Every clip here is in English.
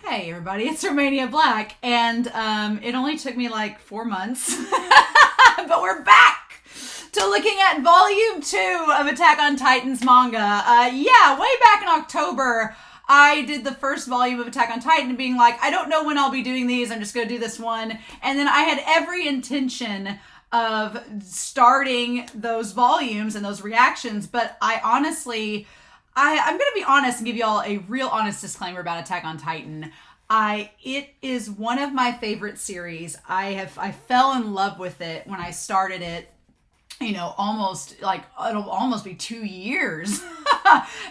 Hey everybody, it's Romania Black, and it only took me like 4 months, but we're back to looking at Volume 2 of Attack on Titan's manga. Way back in October, I did the first volume of Attack on Titan being like, I don't know when I'll be doing these, I'm just going to do this one, and then I had every intention of starting those volumes and those reactions, but I honestly... I'm going to be honest and give you all a real honest disclaimer about Attack on Titan. It is one of my favorite series. I fell in love with it when I started it, it'll almost be 2 years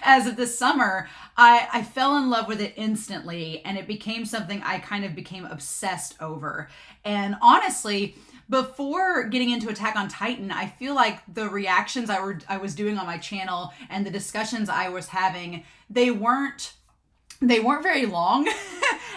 as of this summer. I fell in love with it instantly, and it became something I kind of became obsessed over. And honestly, before getting into Attack on Titan, I feel like the reactions I was doing on my channel and the discussions I was having, they weren't very long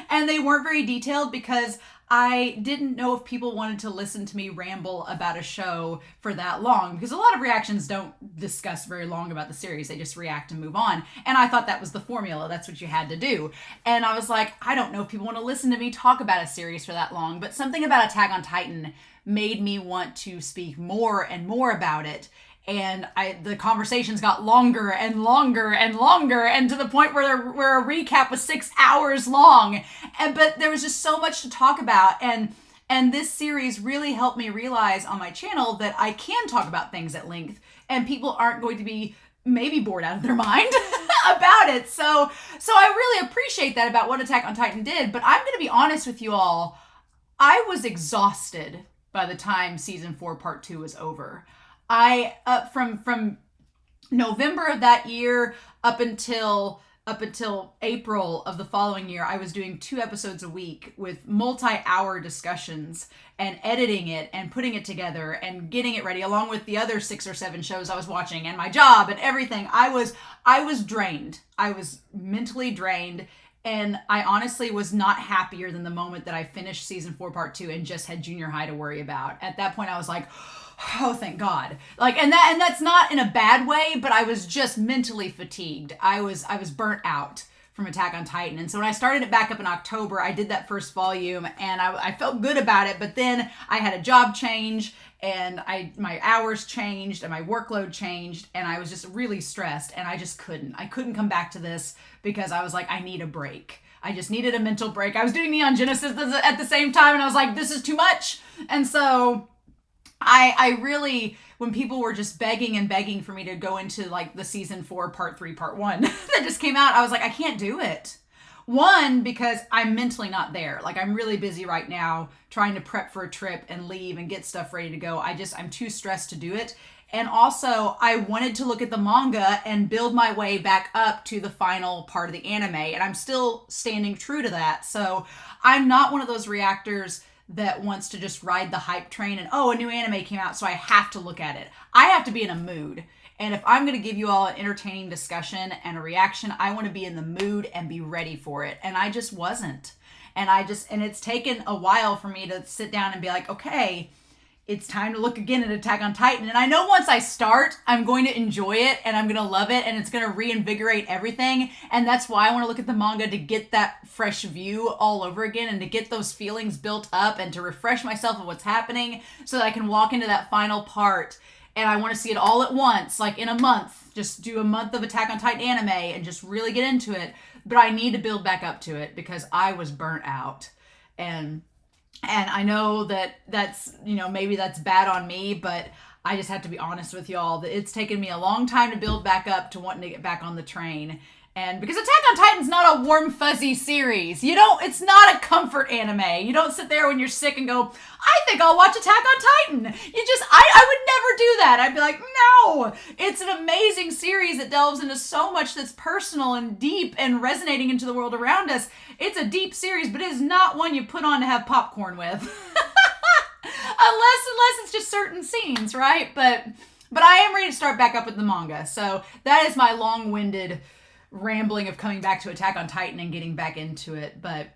and they weren't very detailed because I didn't know if people wanted to listen to me ramble about a show for that long, because a lot of reactions don't discuss very long about the series. They just react and move on. And I thought that was the formula. That's what you had to do. And I was like, I don't know if people want to listen to me talk about a series for that long, but something about Attack on Titan made me want to speak more and more about it. And the conversations got longer and longer and longer, and to the point where a recap was 6 hours long. But there was just so much to talk about, and this series really helped me realize on my channel that I can talk about things at length, and people aren't going to be maybe bored out of their mind about it. So I really appreciate that about what Attack on Titan did. But I'm going to be honest with you all, I was exhausted by the time season 4 part 2 was over. From November of that year up until April of the following year, I was doing 2 episodes a week with multi-hour discussions and editing it and putting it together and getting it ready, along with the other 6 or 7 shows I was watching and my job and everything. I was drained. I was mentally drained. And I honestly was not happier than the moment that I finished season 4 part 2 and just had junior high to worry about. At that point, I was like, oh, thank God. And that's not in a bad way, but I was just mentally fatigued. I was burnt out from Attack on Titan. And so when I started it back up in October, I did that first volume and I felt good about it, but then I had a job change and my hours changed and my workload changed, and I was just really stressed, and I couldn't come back to this because I was like, I need a break. I just needed a mental break. I was doing Neon Genesis at the same time, and I was like, this is too much. And so I really, when people were just begging and begging for me to go into like the season 4 part 3 part 1 that just came out, I was like, I can't do it. One, because I'm mentally not there. Like, I'm really busy right now trying to prep for a trip and leave and get stuff ready to go. I'm too stressed to do it. And also, I wanted to look at the manga and build my way back up to the final part of the anime. And I'm still standing true to that. So I'm not one of those reactors that wants to just ride the hype train and, oh, a new anime came out, so I have to look at it. I have to be in a mood. And if I'm going to give you all an entertaining discussion and a reaction, I want to be in the mood and be ready for it. And I just wasn't. And it's taken a while for me to sit down and be like, okay, it's time to look again at Attack on Titan. And I know once I start, I'm going to enjoy it and I'm going to love it and it's going to reinvigorate everything. And that's why I want to look at the manga, to get that fresh view all over again and to get those feelings built up and to refresh myself of what's happening so that I can walk into that final part. And I want to see it all at once, like in a month. Just do a month of Attack on Titan anime and just really get into it. But I need to build back up to it because I was burnt out. And I know that's, maybe that's bad on me, but I just have to be honest with y'all that it's taken me a long time to build back up to wanting to get back on the train. And because Attack on Titan's not a warm, fuzzy series. It's not a comfort anime. You don't sit there when you're sick and go, I think I'll watch Attack on Titan. I would never do that. I'd be like, no. It's an amazing series that delves into so much that's personal and deep and resonating into the world around us. It's a deep series, but it is not one you put on to have popcorn with. Unless it's just certain scenes, right? But I am ready to start back up with the manga. So that is my long-winded rambling of coming back to Attack on Titan and getting back into it. But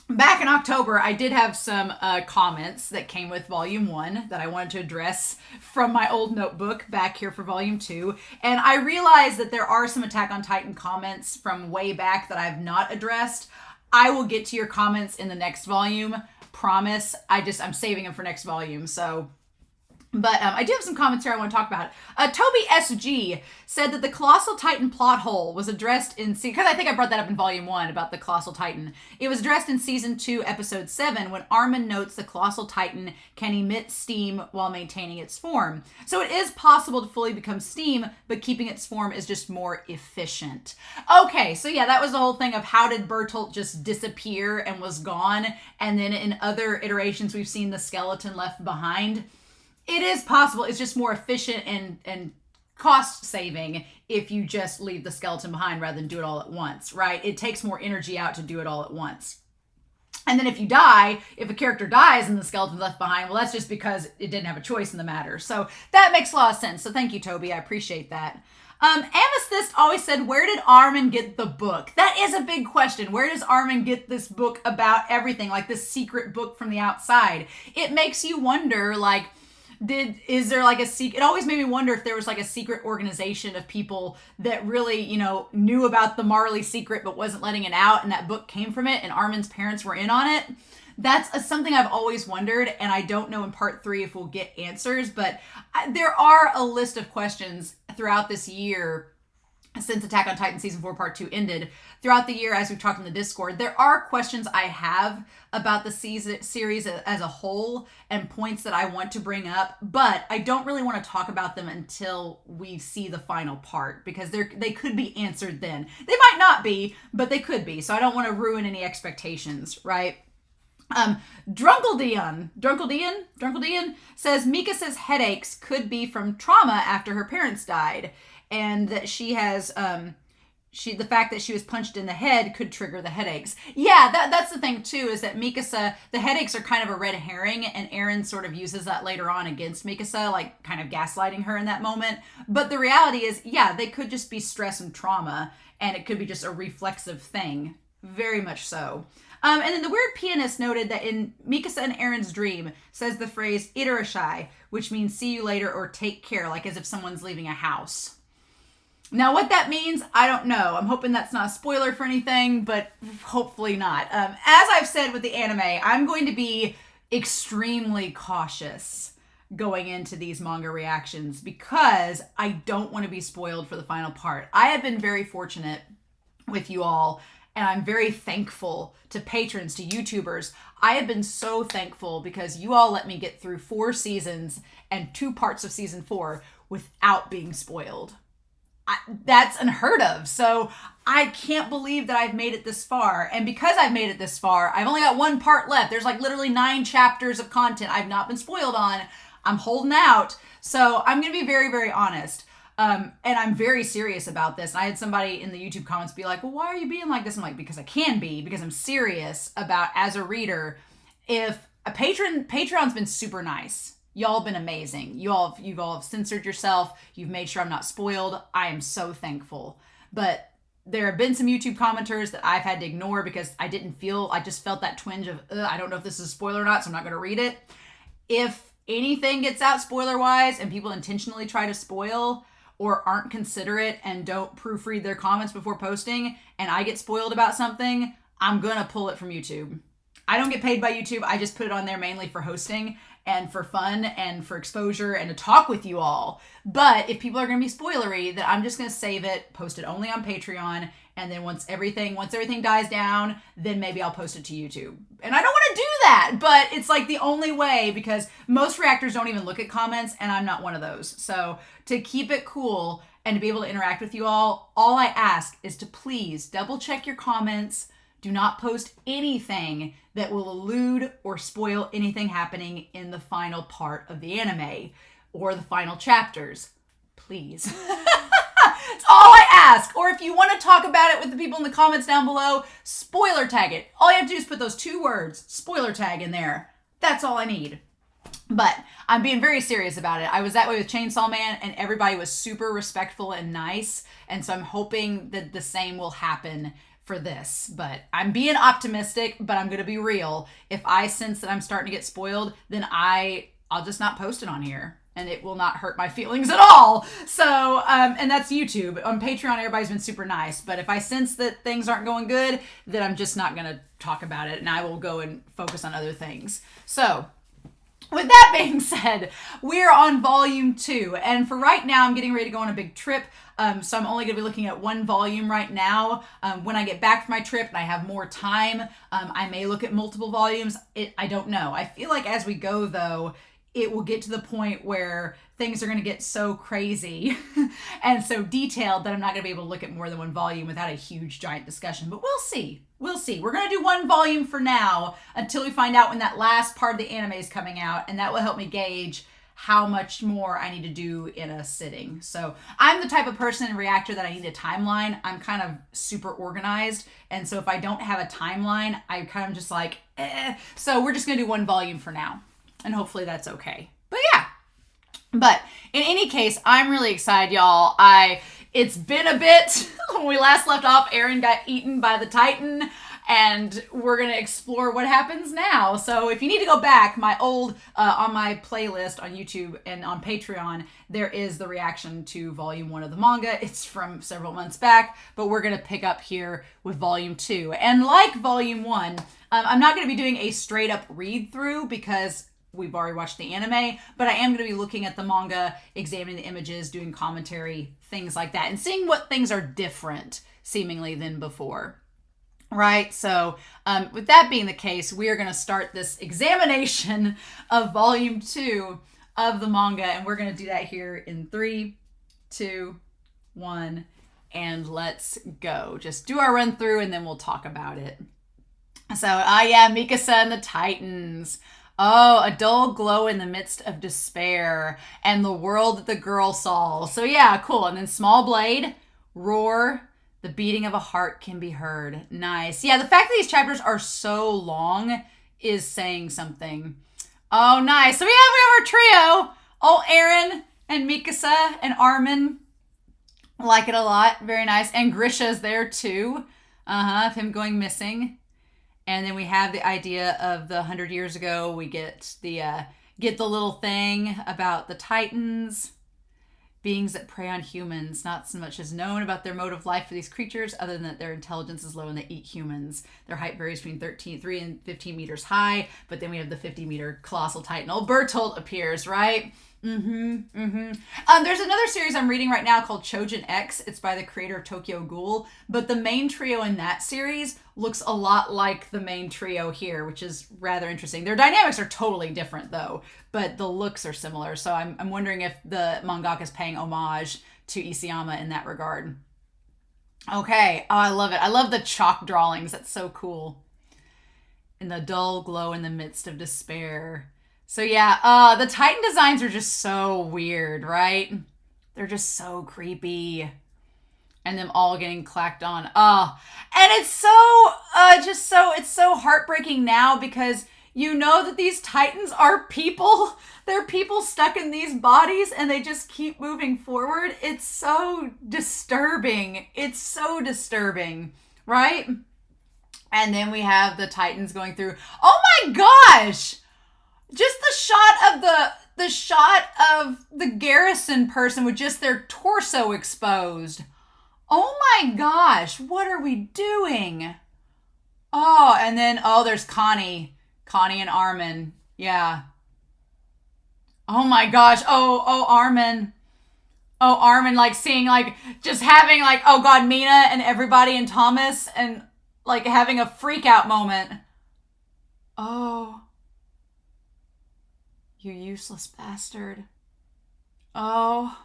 back in October, I did have some comments that came with Volume 1 that I wanted to address from my old notebook back here for Volume 2. And I realized that there are some Attack on Titan comments from way back that I've not addressed. I will get to your comments in the next volume. Promise. I'm saving them for next volume. So, but I do have some comments here I want to talk about. Toby SG said that the Colossal Titan plot hole was addressed in because I think I brought that up in volume 1 about the Colossal Titan. It was addressed in season 2, episode 7, when Armin notes the Colossal Titan can emit steam while maintaining its form. So it is possible to fully become steam, but keeping its form is just more efficient. Okay, so yeah, that was the whole thing of how did Bertolt just disappear and was gone, and then in other iterations we've seen the skeleton left behind. It is possible. It's just more efficient and cost saving if you just leave the skeleton behind rather than do it all at once, right? It takes more energy out to do it all at once. And then if a character dies and the skeleton's left behind, well, that's just because it didn't have a choice in the matter. So that makes a lot of sense. So thank you, Toby. I appreciate that. Amethyst always said, where did Armin get the book? That is a big question. Where does Armin get this book about everything, like this secret book from the outside? It makes you wonder, like, is there like a secret? It always made me wonder if there was like a secret organization of people that really, knew about the Marley secret but wasn't letting it out, and that book came from it, and Armin's parents were in on it. That's something I've always wondered, and I don't know in part 3 if we'll get answers, but there are a list of questions throughout this year since Attack on Titan Season 4 Part 2 ended. Throughout the year, as we've talked in the Discord, there are questions I have about the series as a whole and points that I want to bring up, but I don't really want to talk about them until we see the final part, because they could be answered then. They might not be, but they could be, so I don't want to ruin any expectations, right? Drunkledeon says Mikasa's headaches could be from trauma after her parents died, and that she has the fact that she was punched in the head could trigger the headaches. Yeah, that's the thing too, is that Mikasa, the headaches are kind of a red herring, and Eren sort of uses that later on against Mikasa, like kind of gaslighting her in that moment. But the reality is, yeah, they could just be stress and trauma, and it could be just a reflexive thing. Very much so. And then the weird pianist noted that in Mikasa and Eren's dream says the phrase "Itarashai," which means see you later or take care, like as if someone's leaving a house. Now, what that means, I don't know. I'm hoping that's not a spoiler for anything, but hopefully not. As I've said with the anime, I'm going to be extremely cautious going into these manga reactions because I don't want to be spoiled for the final part. I have been very fortunate with you all, and I'm very thankful to patrons, to YouTubers. I have been so thankful because you all let me get through 4 seasons and 2 parts of season 4 without being spoiled. That's unheard of. So I can't believe that I've made it this far. And because I've made it this far, I've only got 1 part left. There's like literally 9 chapters of content I've not been spoiled on. I'm holding out. So I'm going to be very, very honest. And I'm very serious about this. And I had somebody in the YouTube comments be like, well, why are you being like this? I'm like, because I can be, because I'm serious about, as a reader, if a Patreon's been super nice. Y'all have been amazing. You've all censored yourself. You've made sure I'm not spoiled. I am so thankful. But there have been some YouTube commenters that I've had to ignore because I just felt that twinge of, I don't know if this is a spoiler or not, so I'm not going to read it. If anything gets out spoiler-wise and people intentionally try to spoil or aren't considerate and don't proofread their comments before posting, and I get spoiled about something, I'm going to pull it from YouTube. I don't get paid by YouTube. I just put it on there mainly for hosting and for fun and for exposure and to talk with you all. But if people are going to be spoilery, then I'm just going to save it, post it only on Patreon, and then once everything dies down, then maybe I'll post it to YouTube. And I don't want to do that, but it's like the only way, because most reactors don't even look at comments, and I'm not one of those. So to keep it cool and to be able to interact with you all I ask is to please double check your comments. Do not post anything that will allude or spoil anything happening in the final part of the anime or the final chapters. Please. That's all I ask. Or if you want to talk about it with the people in the comments down below, spoiler tag it. All you have to do is put those 2 words, spoiler tag, in there. That's all I need. But I'm being very serious about it. I was that way with Chainsaw Man, and everybody was super respectful and nice. And so I'm hoping that the same will happen for this. But I'm being optimistic, but I'm going to be real. If I sense that I'm starting to get spoiled, then I'll just not post it on here. and it will not hurt my feelings at all. So, and that's YouTube. On Patreon, everybody's been super nice. But if I sense that things aren't going good, then I'm just not going to talk about it, and I will go and focus on other things. So, with that being said, we're on volume 2. And for right now, I'm getting ready to go on a big trip. So I'm only going to be looking at one volume right now. When I get back from my trip and I have more time, I may look at multiple volumes. I don't know. I feel like as we go, though, it will get to the point where things are going to get so crazy and so detailed that I'm not going to be able to look at more than one volume without a huge, giant discussion. But we'll see. We'll see. We're going to do one volume for now until we find out when that last part of the anime is coming out, and that will help me gauge how much more I need to do in a sitting. So I'm the type of person and reactor that I need a timeline. I'm kind of super organized, and so if I don't have a timeline, I kind of just like, eh. So we're just going to do one volume for now, and hopefully that's okay. But yeah. But in any case, I'm really excited, y'all. It's been a bit. When we last left off, Eren got eaten by the Titan, and we're going to explore what happens now. So if you need to go back, my old, on my playlist on YouTube and on Patreon, there is the reaction to Volume 1 of the manga. It's from several months back, but we're going to pick up here with Volume 2. And like Volume 1, I'm not going to be doing a straight up read through because we've already watched the anime, but I am going to be looking at the manga, examining the images, doing commentary, things like that, and seeing what things are different, seemingly, than before. Right? So, with that being the case, we are going to start this examination of Volume 2 of the manga, and we're going to do that here in 3, 2, 1, and let's go. Just do our run through, and then we'll talk about it. So, yeah, Mikasa and the Titans. Oh, a dull glow in the midst of despair and the world that the girl saw. So yeah, cool. And then small blade, roar, the beating of a heart can be heard. Nice. Yeah, the fact that these chapters are so long is saying something. Oh, nice. So we have our trio. Oh, Eren and Mikasa and Armin. Like it a lot. Very nice. And Grisha's there too. Of him going missing. And then we have the idea of the 100 years ago. We get the little thing about the Titans, beings that prey on humans. Not so much as known about their mode of life for these creatures, other than that their intelligence is low and they eat humans. Their height varies between 3 and 15 meters high. But then we have the 50-meter colossal Titan. Old Bertolt appears, right? There's another series I'm reading right now called Chojin X. It's by the creator of Tokyo Ghoul, but the main trio in that series looks a lot like the main trio here, which is rather interesting. Their dynamics are totally different though, but the looks are similar. So I'm wondering if the mangaka is paying homage to Isayama in that regard. Okay. Oh, I love it. I love the chalk drawings. That's so cool. In the dull glow in the midst of despair. So yeah, the Titan designs are just so weird, right? They're just so creepy. And them all getting clacked on. And it's so heartbreaking now because you know that these Titans are people. They're people stuck in these bodies and they just keep moving forward. It's so disturbing. It's so disturbing, right? And then we have the Titans going through. Oh my gosh! Just the shot of the garrison person with just their torso exposed. Oh my gosh, what are we doing? Oh, and then, there's Connie and Armin. Yeah. Oh my gosh. Oh, Armin. Oh, Armin, like seeing, like, just having, like, oh God, Mina and everybody and Thomas and, like, having a freak out moment. Oh. You useless bastard. Oh.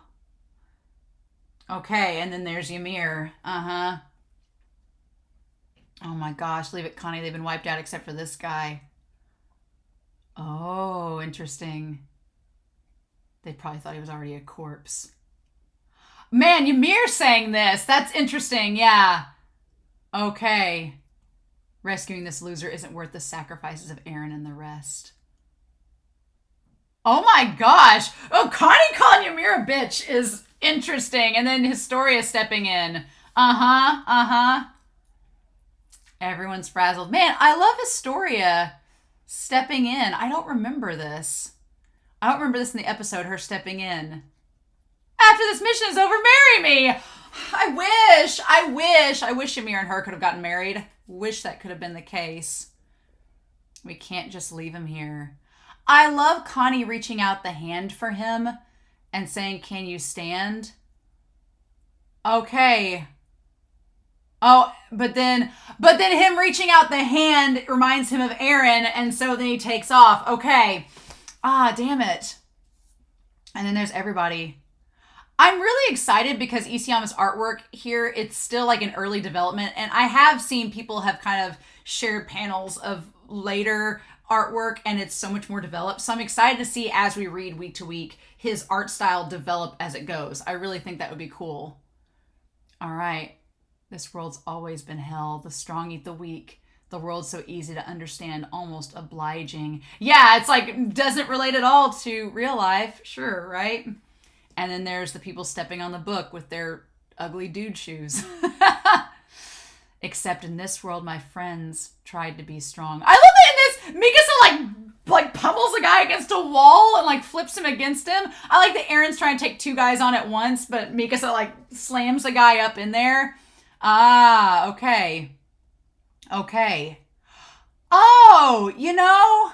Okay, and then there's Ymir. Oh my gosh, leave it, Connie. They've been wiped out except for this guy. Oh, interesting. They probably thought he was already a corpse. Man, Ymir saying this. That's interesting, yeah. Okay. Rescuing this loser isn't worth the sacrifices of Eren and the rest. Oh my gosh. Oh, Connie calling Ymir a bitch is interesting. And then Historia stepping in. Everyone's frazzled. Man, I love Historia stepping in. I don't remember this. I don't remember this in the episode, her stepping in. After this mission is over, marry me! I wish Amir and her could have gotten married. Wish that could have been the case. We can't just leave him here. I love Connie reaching out the hand for him and saying, can you stand? Okay. Oh, but then him reaching out the hand reminds him of Aaron, and so then he takes off. Okay. Ah, damn it. And then there's everybody. I'm really excited because Isayama's artwork here, it's still like in early development, and I have seen people have kind of shared panels of later artwork, and it's so much more developed. So I'm excited to see, as we read week to week, his art style develop as it goes. I really think that would be cool. All right. This world's always been hell. The strong eat the weak. The world's so easy to understand, almost obliging. Yeah, it's like, doesn't relate at all to real life. Sure, right? And then there's the people stepping on the book with their ugly dude shoes. Except in this world, my friends tried to be strong. I love that in this, Mikasa like pummels a guy against a wall and like flips him against him. I like that Aaron's trying to take two guys on at once, but Mikasa like slams the guy up in there. Ah, okay. Okay. Oh, you know,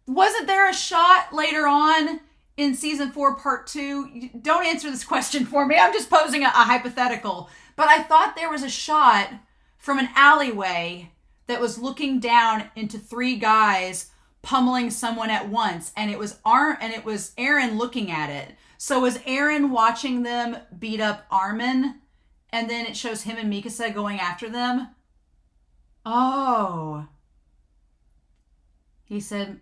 wasn't there a shot later on in season 4, part 2? Don't answer this question for me. I'm just posing a hypothetical. But I thought there was a shot from an alleyway that was looking down into 3 guys pummeling someone at once, and it was Aaron looking at it. So was Aaron watching them beat up Armin, and then it shows him and Mikasa going after them? Oh. He said,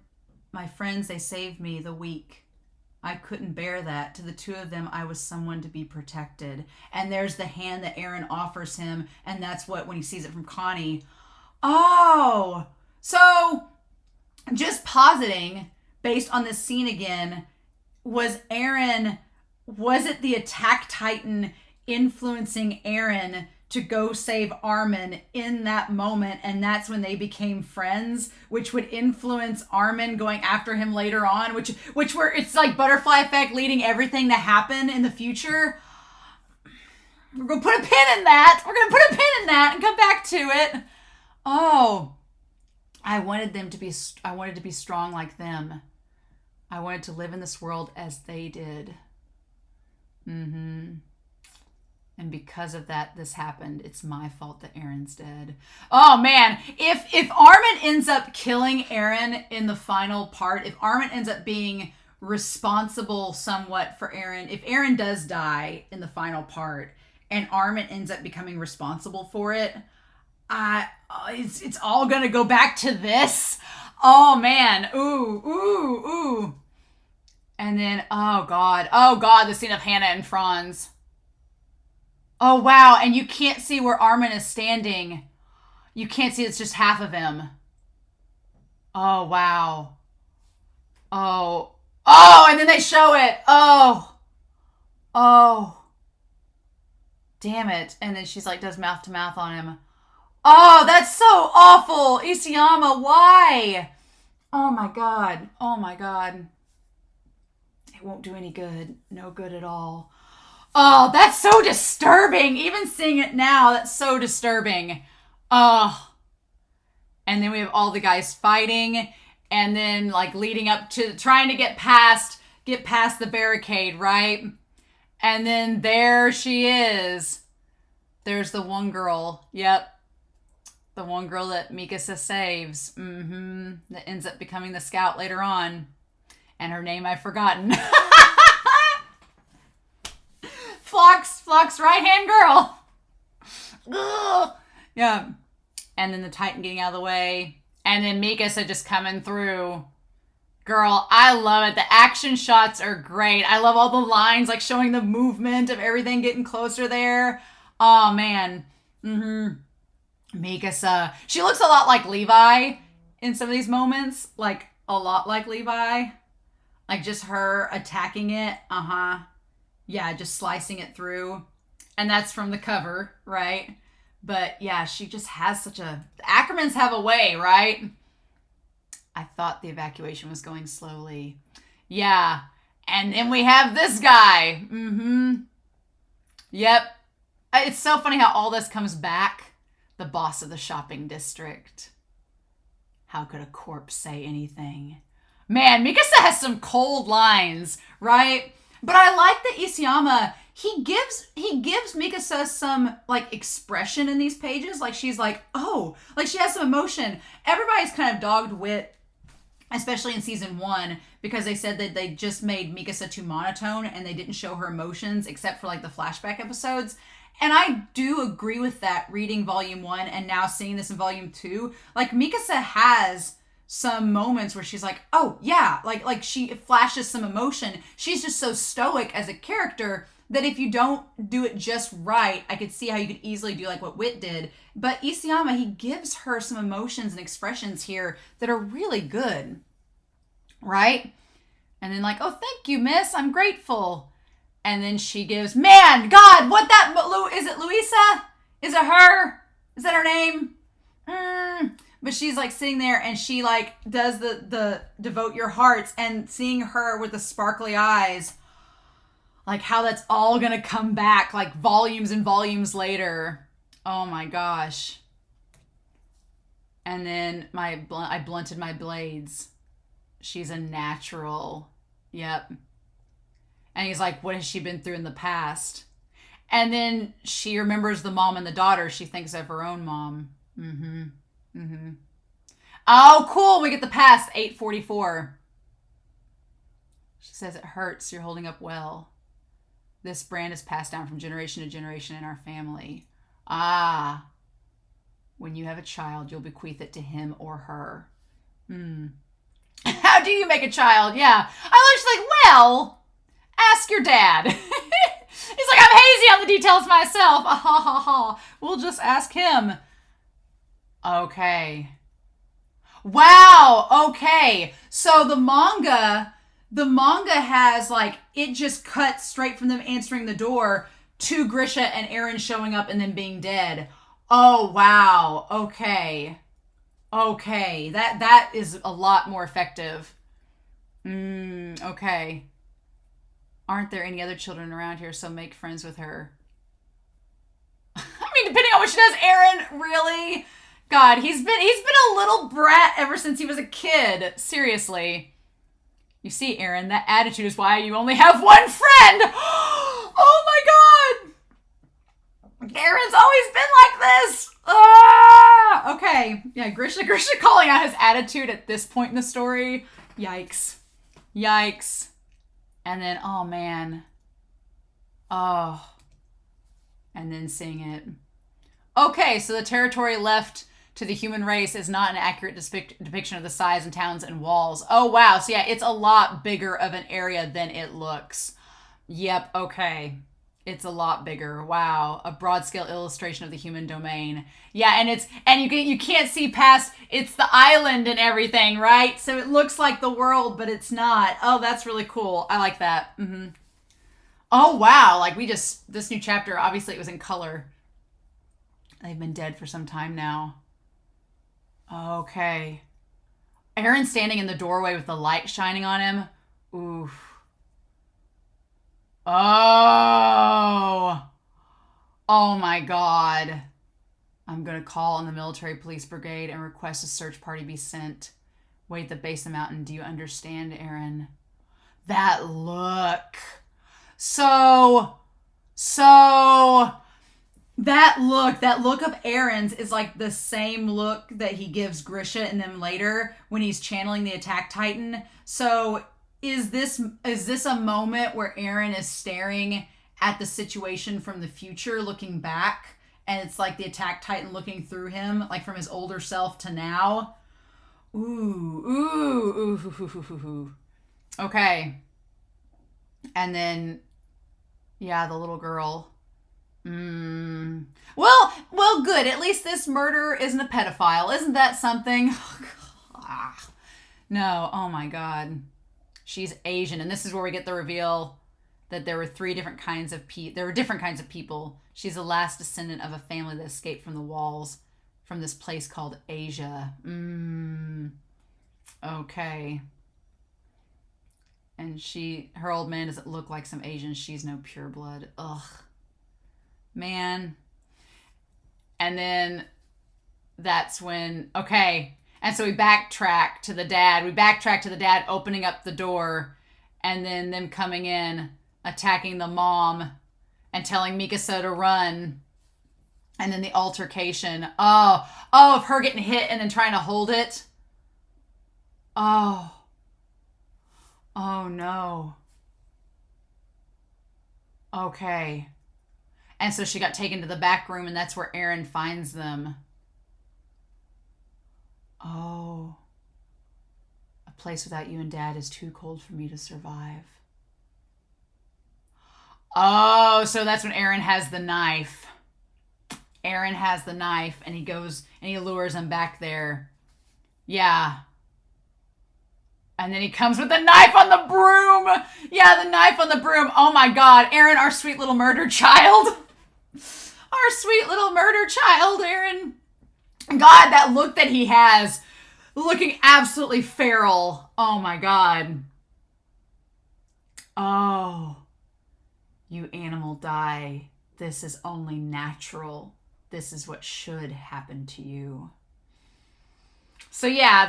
my friends, they saved me, the weak. I couldn't bear that. To the two of them, I was someone to be protected. And there's the hand that Aaron offers him, and that's what, when he sees it from Connie. Oh. So, just positing, based on this scene again, was it the Attack Titan influencing Aaron to go save Armin in that moment, and that's when they became friends, which would influence Armin going after him later on, which it's like butterfly effect leading everything to happen in the future. We're gonna put a pin in that and come back to it. Oh, I wanted to be strong like them. I wanted to live in this world as they did. And because of that, this happened. It's my fault that Aaron's dead. Oh man, if Armin ends up killing Aaron in the final part, if Armin ends up being responsible somewhat for Aaron, if Aaron does die in the final part and Armin ends up becoming responsible for it, it's all gonna go back to this. Oh man, ooh. And then, oh god, the scene of Hannah and Franz. Oh, wow. And you can't see where Armin is standing. You can't see. It's just half of him. Oh, wow. Oh, and then they show it. Oh. Damn it. And then she's like, does mouth to mouth on him. Oh, that's so awful. Isayama, why? Oh, my God. It won't do any good. No good at all. Oh, that's so disturbing. Even seeing it now, that's so disturbing. Oh. And then we have all the guys fighting, and then like leading up to trying to get past the barricade, right? And then there she is. There's the one girl. Yep. The one girl that Mikasa saves. That ends up becoming the scout later on. And her name I've forgotten. Flock's right-hand girl. Ugh. Yeah. And then the Titan getting out of the way. And then Mikasa just coming through. Girl, I love it. The action shots are great. I love all the lines, like showing the movement of everything getting closer there. Oh, man. Mikasa. She looks a lot like Levi in some of these moments. Like, a lot like Levi. Like, just her attacking it. Yeah, just slicing it through. And that's from the cover, right? But, yeah, she just has such a... The Ackermans have a way, right? I thought the evacuation was going slowly. Yeah. And then we have this guy. Mm-hmm. Yep. It's so funny how all this comes back. The boss of the shopping district. How could a corpse say anything? Man, Mikasa has some cold lines, right? But I like that Isayama, he gives Mikasa some, like, expression in these pages. Like, she's like, oh, like, she has some emotion. Everybody's kind of dogged Wit, especially in season 1, because they said that they just made Mikasa too monotone and they didn't show her emotions except for, like, the flashback episodes. And I do agree with that, reading volume 1 and now seeing this in volume 2. Like, Mikasa has some moments where she's like, oh, yeah, like she flashes some emotion. She's just so stoic as a character that if you don't do it just right, I could see how you could easily do like what Wit did. But Isayama, he gives her some emotions and expressions here that are really good, right? And then like, oh, thank you, miss, I'm grateful. And then she gives, man, God, what that, is it Louisa? Is it her? Is that her name? But she's like sitting there and she like does the devote your hearts, and seeing her with the sparkly eyes, like how that's all gonna come back like volumes and volumes later. Oh my gosh. And then I blunted my blades. She's a natural. Yep. And he's like, what has she been through in the past? And then she remembers the mom and the daughter. She thinks of her own mom. Oh, cool. We get the past. 844. She says, it hurts. You're holding up well. This brand is passed down from generation to generation in our family. Ah. When you have a child, you'll bequeath it to him or her. How do you make a child? Yeah. I was like, well, ask your dad. He's like, I'm hazy on the details myself. Ah, ha, ha, ha. We'll just ask him. Okay. Wow. Okay. So the manga has like, it just cuts straight from them answering the door to Grisha and Eren showing up and then being dead. Oh, wow. Okay. Okay. That is a lot more effective. Okay. Aren't there any other children around here, so make friends with her. I mean, depending on what she does, Eren, really? God, he's been a little brat ever since he was a kid. Seriously. You see, Eren, that attitude is why you only have one friend. Oh my God. Eren's always been like this. Ah! Okay. Yeah, Grisha calling out his attitude at this point in the story. Yikes. Yikes. And then, oh man. Oh. And then seeing it. Okay, so the territory left to the human race is not an accurate depiction of the size and towns and walls. Oh, wow. So yeah, it's a lot bigger of an area than it looks. Yep, okay. It's a lot bigger. Wow. A broad scale illustration of the human domain. Yeah, and you can't see past, it's the island and everything, right? So it looks like the world, but it's not. Oh, that's really cool. I like that. Oh, wow. Like this new chapter, obviously it was in color. They've been dead for some time now. Okay. Eren standing in the doorway with the light shining on him. Oof. Oh. Oh my God. I'm going to call on the military police brigade and request a search party be sent. Wait at the base of the mountain. Do you understand, Eren? That look. So that look of Eren's is like the same look that he gives Grisha and them later when he's channeling the Attack Titan. So is this a moment where Eren is staring at the situation from the future, looking back, and it's like the Attack Titan looking through him, like from his older self to now? Ooh. Okay. And then, yeah, the little girl. Well, good. At least this murderer isn't a pedophile. Isn't that something? No, oh my God. She's Asian, and this is where we get the reveal that there were different kinds of people. She's the last descendant of a family that escaped from the walls from this place called Asia. Okay. And her old man doesn't look like some Asian. She's no pureblood. Ugh. Man. And then that's when, okay. And so we backtrack to the dad. We backtrack to the dad opening up the door and then them coming in, attacking the mom and telling Mikasa to run. And then the altercation. Oh, of her getting hit and then trying to hold it. Oh no. Okay. And so she got taken to the back room and that's where Eren finds them. Oh. A place without you and Dad is too cold for me to survive. Oh, so that's when Eren has the knife. Eren has the knife and he goes and he lures him back there. Yeah. And then he comes with the knife on the broom. Yeah, the knife on the broom. Oh my God. Eren, our sweet little murder child. Our sweet little murder child, Eren. God, that look that he has. Looking absolutely feral. Oh my God. Oh. You animal die. This is only natural. This is what should happen to you. So yeah,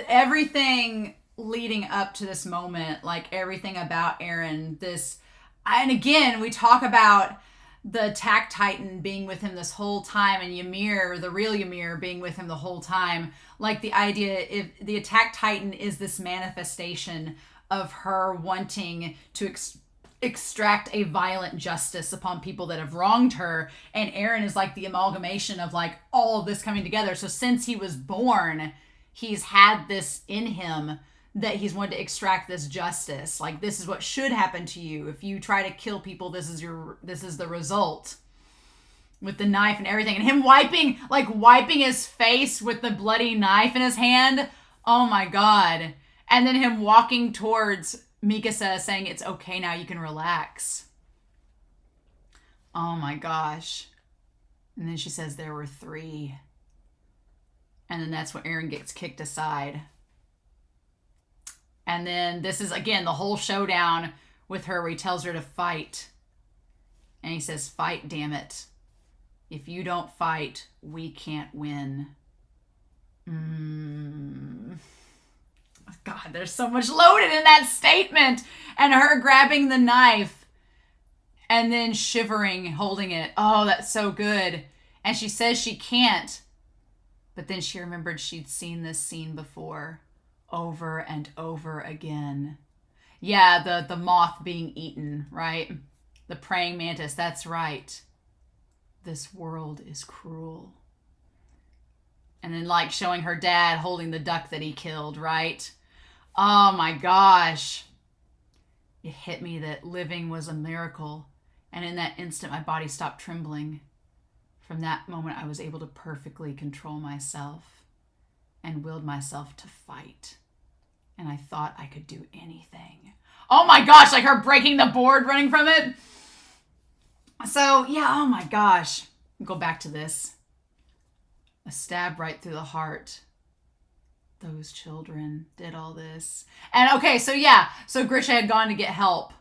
everything leading up to this moment, like everything about Eren, and again, we talk about the attack titan being with him this whole time and Ymir, the real Ymir, being with him the whole time. Like the idea, if the attack titan is this manifestation of her wanting to extract a violent justice upon people that have wronged her, and Eren is like the amalgamation of like all of this coming together. So since he was born, he's had this in him that he's wanted to extract this justice. Like, this is what should happen to you. If you try to kill people, this is the result. With the knife and everything. And him wiping his face with the bloody knife in his hand. Oh my God. And then him walking towards Mikasa saying, it's okay now, you can relax. Oh my gosh. And then she says there were 3. And then that's when Eren gets kicked aside. And then this is, again, the whole showdown with her where he tells her to fight. And he says, fight, damn it. If you don't fight, we can't win. God, there's so much loaded in that statement. And her grabbing the knife and then shivering, holding it. Oh, that's so good. And she says she can't. But then she remembered she'd seen this scene before. Over and over again. Yeah, the moth being eaten, right? The praying mantis, that's right. This world is cruel. And then like showing her dad holding the duck that he killed, right? Oh my gosh. It hit me that living was a miracle. And in that instant, my body stopped trembling. From that moment, I was able to perfectly control myself and willed myself to fight. And I thought I could do anything. Oh my gosh, like her breaking the board, running from it. So, yeah, oh my gosh. Go back to this. A stab right through the heart. Those children did all this. And okay, so yeah. So Grisha had gone to get help.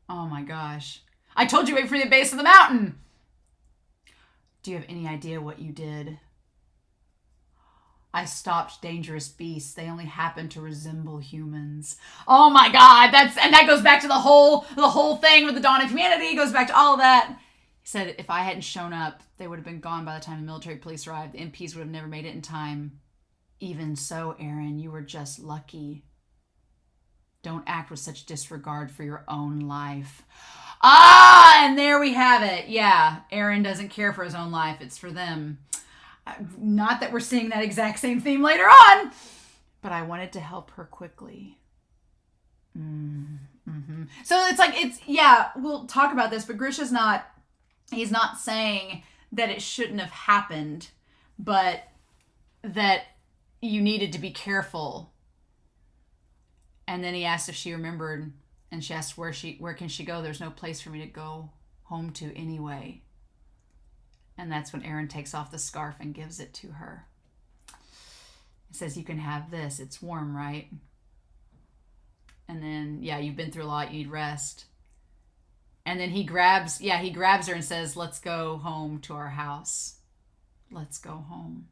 Oh my gosh. I told you wait for the base of the mountain. Do you have any idea what you did? I stopped dangerous beasts. They only happen to resemble humans. Oh my God, and that goes back to the whole thing with the dawn of humanity. It goes back to all of that. He said if I hadn't shown up, they would have been gone by the time the military police arrived. The MPs would have never made it in time. Even so, Eren, you were just lucky. Don't act with such disregard for your own life. Ah, and there we have it. Yeah, Eren doesn't care for his own life. It's for them. Not that we're seeing that exact same theme later on, but I wanted to help her quickly. Mm-hmm. So we'll talk about this, but Grisha's he's not saying that it shouldn't have happened, but that you needed to be careful. And then he asked if she remembered, and she asked where can she go? There's no place for me to go home to anyway. And that's when Eren takes off the scarf and gives it to her. It says, you can have this. It's warm, right? And then, yeah, you've been through a lot. You need rest. And then he grabs her and says, let's go home to our house. Let's go home.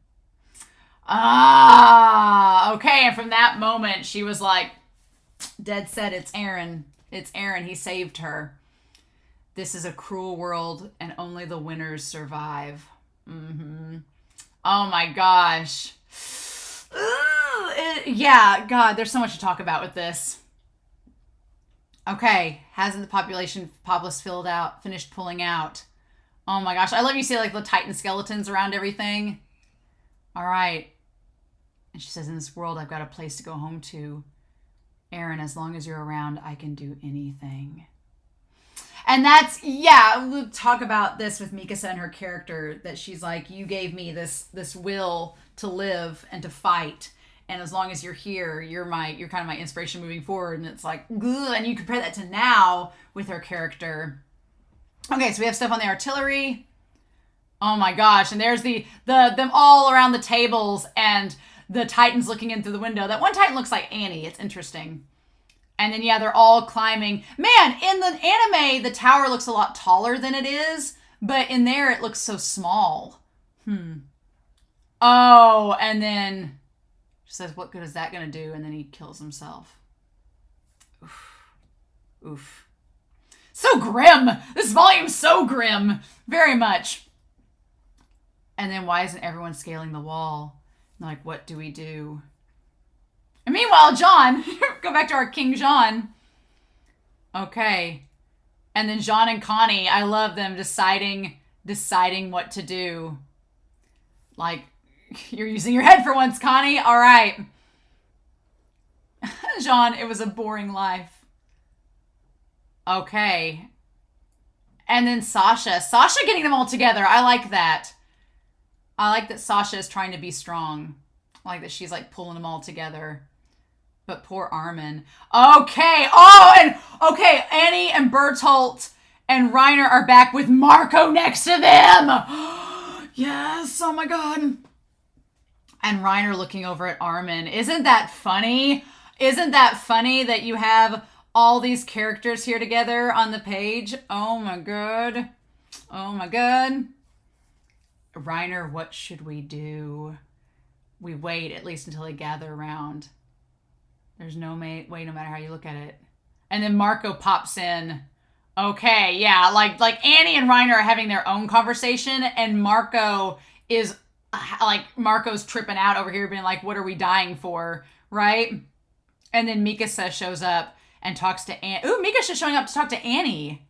Ah, okay. And from that moment, she was like, dead set, it's Aaron. It's Aaron. He saved her. This is a cruel world, and only the winners survive. Mm-hmm. Oh my gosh. Yeah, God, there's so much to talk about with this. Okay, hasn't the populace finished pulling out? Oh my gosh, I love you see like the Titan skeletons around everything. All right. And she says, in this world, I've got a place to go home to. Aaron, as long as you're around, I can do anything. And that's, yeah, we'll talk about this with Mikasa and her character, that she's like, you gave me this will to live and to fight. And as long as you're here, you're kind of my inspiration moving forward. And it's like, ugh, and you compare that to now with her character. Okay, so we have stuff on the artillery. Oh my gosh. And there's them all around the tables and the Titans looking in through the window. That one Titan looks like Annie. It's interesting. And then, yeah, they're all climbing. Man, in the anime, the tower looks a lot taller than it is. But in there, it looks so small. Oh, and then she says, what good is that going to do? And then he kills himself. Oof. Oof. So grim. This volume's so grim. Very much. And then why isn't everyone scaling the wall? Like, what do we do? And meanwhile, John, go back to our King John. Okay. And then John and Connie, I love them deciding what to do. Like, you're using your head for once, Connie. All right. John, it was a boring life. Okay. And then Sasha getting them all together. I like that. I like that Sasha is trying to be strong. I like that she's like pulling them all together. But poor Armin. Okay. Oh, and okay. Annie and Bertolt and Reiner are back with Marco next to them. Yes. Oh my God. And Reiner looking over at Armin. Isn't that funny? Isn't that funny that you have all these characters here together on the page? Oh my God. Oh my God. Reiner, what should we do? We wait at least until they gather around. There's no way, no matter how you look at it. And then Marco pops in. Okay, yeah, like Annie and Reiner are having their own conversation, and Marco's tripping out over here, being like, "What are we dying for?" Right? And then Mikasa shows up and talks to Annie. Ooh, Mikasa's showing up to talk to Annie.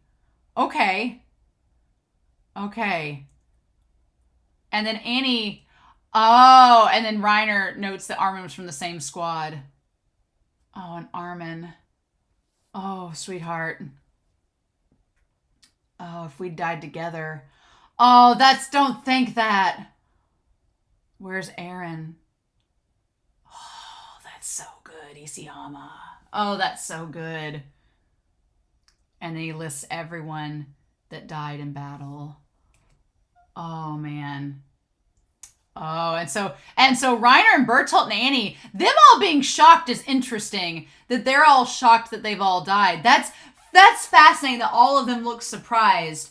Okay. And then Annie. Oh, and then Reiner notes that Armin was from the same squad. Oh, and Armin. Oh, sweetheart. Oh, if we died together. Oh, don't think that. Where's Aaron? Oh, that's so good, Isayama. Oh, that's so good. And then he lists everyone that died in battle. Oh, man. Oh, and so Reiner and Bertolt and Annie, them all being shocked is interesting. That they're all shocked that they've all died. That's fascinating that all of them look surprised.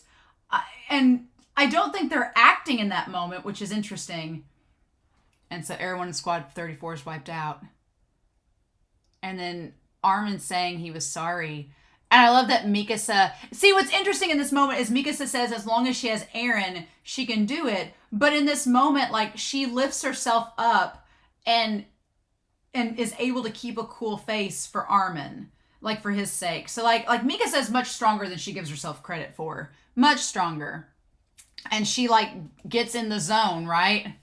And I don't think they're acting in that moment, which is interesting. And so everyone in Squad 34 is wiped out. And then Armin saying he was sorry. And I love that Mikasa... See, what's interesting in this moment is Mikasa says as long as she has Aaron, she can do it. But in this moment, like, she lifts herself up and is able to keep a cool face for Armin. Like, for his sake. So, like Mikasa is much stronger than she gives herself credit for. Much stronger. And she, like, gets in the zone, right?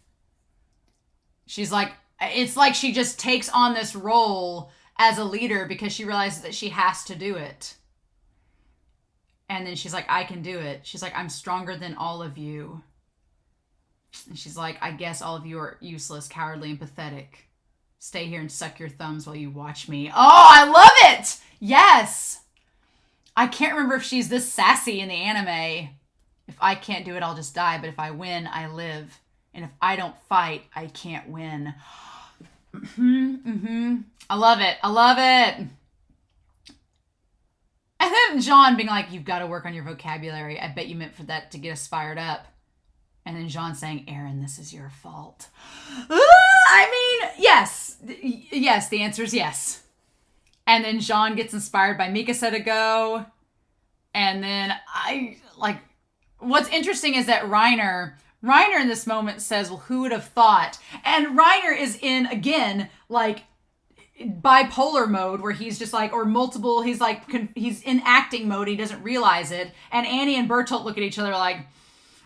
She's like... It's like she just takes on this role as a leader because she realizes that she has to do it. And then she's like, I can do it. She's like, I'm stronger than all of you. And she's like, I guess all of you are useless, cowardly, and pathetic. Stay here and suck your thumbs while you watch me. Oh, I love it! Yes! I can't remember if she's this sassy in the anime. If I can't do it, I'll just die. But if I win, I live. And if I don't fight, I can't win. I love it. I love it. And then Jean being like, you've got to work on your vocabulary. I bet you meant for that to get us fired up. And then Jean saying, Aaron, this is your fault. I mean, yes. Yes, the answer is yes. And then Jean gets inspired by Mikasa to go. And then what's interesting is that Reiner in this moment says, well, who would have thought? And Reiner is in, again, like, bipolar mode where he's just like, or multiple, he's in acting mode. He doesn't realize it. And Annie and Bertolt look at each other like,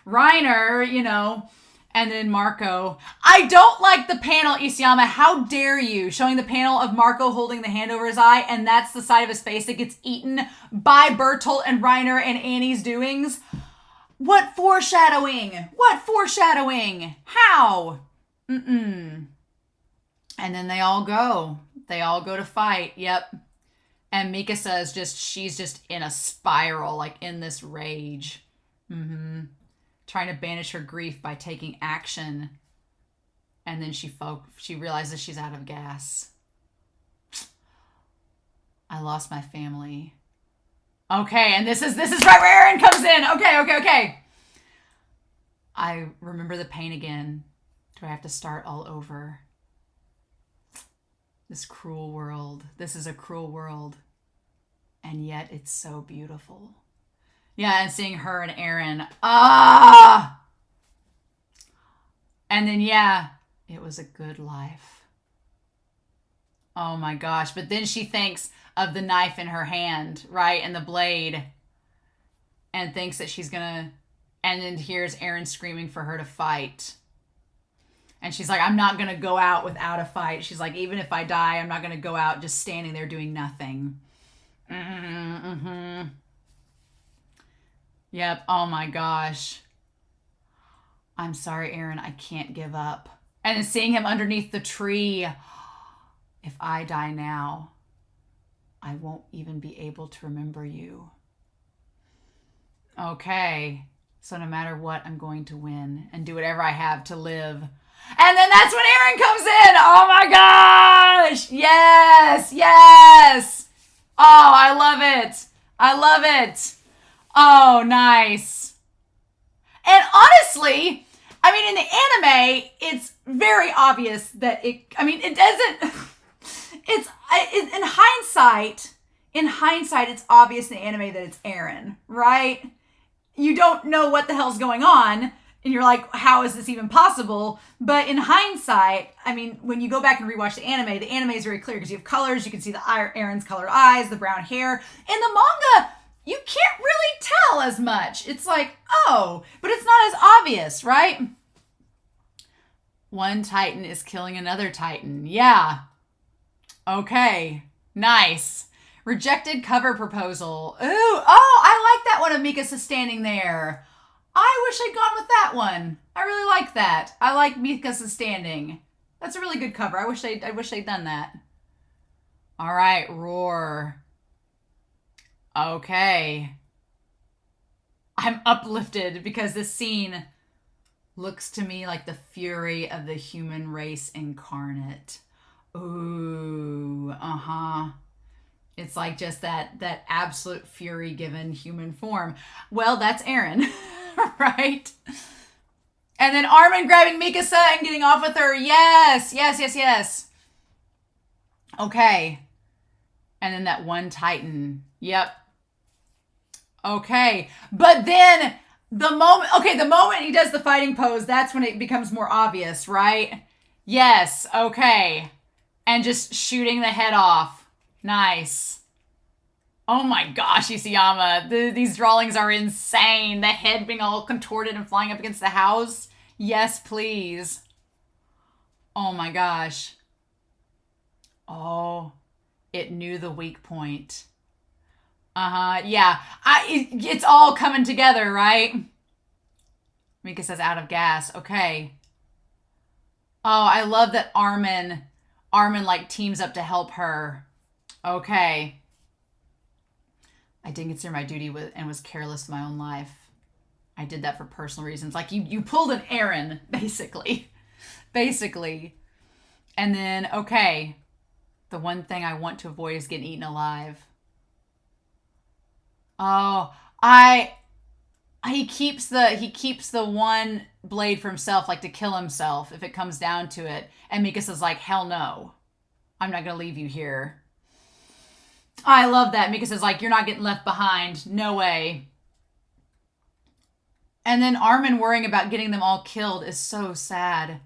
Reiner, you know. And then Marco. I don't like the panel, Isayama. How dare you? Showing the panel of Marco holding the hand over his eye, and that's the side of his face that gets eaten by Bertolt and Reiner and Annie's doings. What foreshadowing? What foreshadowing? How? And then they all go. They all go to fight. Yep. And Mikasa is she's just in a spiral, like in this rage. Trying to banish her grief by taking action. And then she realizes she's out of gas. I lost my family. Okay, and this is right where Aaron comes in. Okay. I remember the pain again. Do I have to start all over? This cruel world. This is a cruel world. And yet it's so beautiful. Yeah, and seeing her and Aaron. And then, yeah, it was a good life. Oh my gosh. But then she thinks of the knife in her hand, right? And the blade. And thinks that she's gonna... And then hears Aaron screaming for her to fight. And she's like, I'm not going to go out without a fight. She's like, even if I die, I'm not going to go out just standing there doing nothing. Yep. Oh my gosh. I'm sorry, Aaron. I can't give up. And then seeing him underneath the tree. If I die now, I won't even be able to remember you. Okay. So no matter what, I'm going to win and do whatever I have to live. And then that's when Aaron comes in. Oh my gosh. Yes. Oh, I love it. Oh, nice. And honestly, I mean, in the anime, it's very obvious that it doesn't, in hindsight, it's obvious in the anime that it's Aaron, right? You don't know what the hell's going on. And you're like, how is this even possible? But in hindsight, I mean, when you go back and rewatch the anime is very clear because you have colors. You can see the Aaron's colored eyes, the brown hair. In the manga, you can't really tell as much. It's like, oh, but it's not as obvious, right? One Titan is killing another Titan. Yeah. Okay. Nice. Rejected cover proposal. Ooh. Oh, I like that one of Mikasa standing there. I wish I'd gone with that one. I really like that. I like Mikasa standing. That's a really good cover. I wish they'd done that. All right, roar. Okay. I'm uplifted because this scene looks to me like the fury of the human race incarnate. Ooh, It's like just that absolute fury given human form. Well, that's Aaron. Right? And then Armin grabbing Mikasa and getting off with her. Yes. Okay. And then that one Titan. Yep. Okay. But then the moment he does the fighting pose, that's when it becomes more obvious, right? Yes. Okay. And just shooting the head off. Nice. Oh my gosh, Isayama. These drawings are insane. The head being all contorted and flying up against the house. Yes, please. Oh my gosh. Oh, it knew the weak point. Yeah. It's all coming together, right? Mika says out of gas. Okay. Oh, I love that Armin like teams up to help her. Okay. I didn't consider my duty and was careless of my own life. I did that for personal reasons. Like you pulled an Aaron, basically. And then, okay, the one thing I want to avoid is getting eaten alive. Oh, he keeps the one blade for himself, like to kill himself if it comes down to it. And Mikasa's like, hell no, I'm not gonna leave you here. I love that. Mikasa's like, you're not getting left behind. No way. And then Armin worrying about getting them all killed is so sad.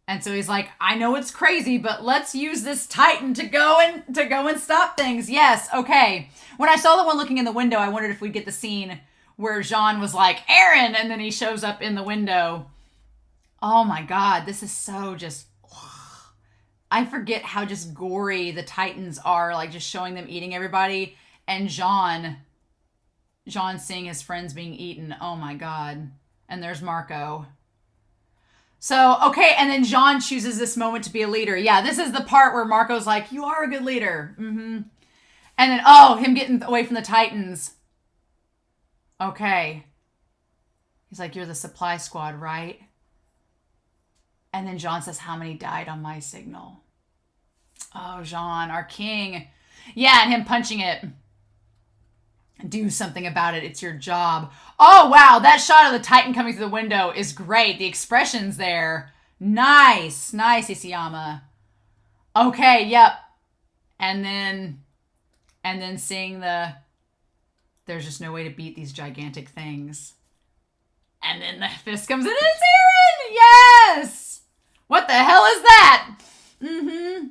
And so he's like, I know it's crazy, but let's use this Titan to go and stop things. Yes, okay. When I saw the one looking in the window, I wondered if we'd get the scene where Jean was like, Aaron, and then he shows up in the window. Oh my God, this is so just... I forget how just gory the Titans are, like just showing them eating everybody. And Jean seeing his friends being eaten. Oh my God. And there's Marco. So, okay, and then Jean chooses this moment to be a leader. Yeah, this is the part where Marco's like, you are a good leader. Mm-hmm. And then, oh, him getting away from the Titans. Okay. He's like, you're the supply squad, right? And then Jean says, how many died on my signal? Oh, Jean, our king. Yeah, and him punching it. Do something about it. It's your job. Oh, wow. That shot of the Titan coming through the window is great. The expressions there. Nice. Nice, Isayama. Okay, yep. And then seeing there's just no way to beat these gigantic things. And then the fist comes in and it's Aaron! Yes! What the hell is that? Mm-hmm.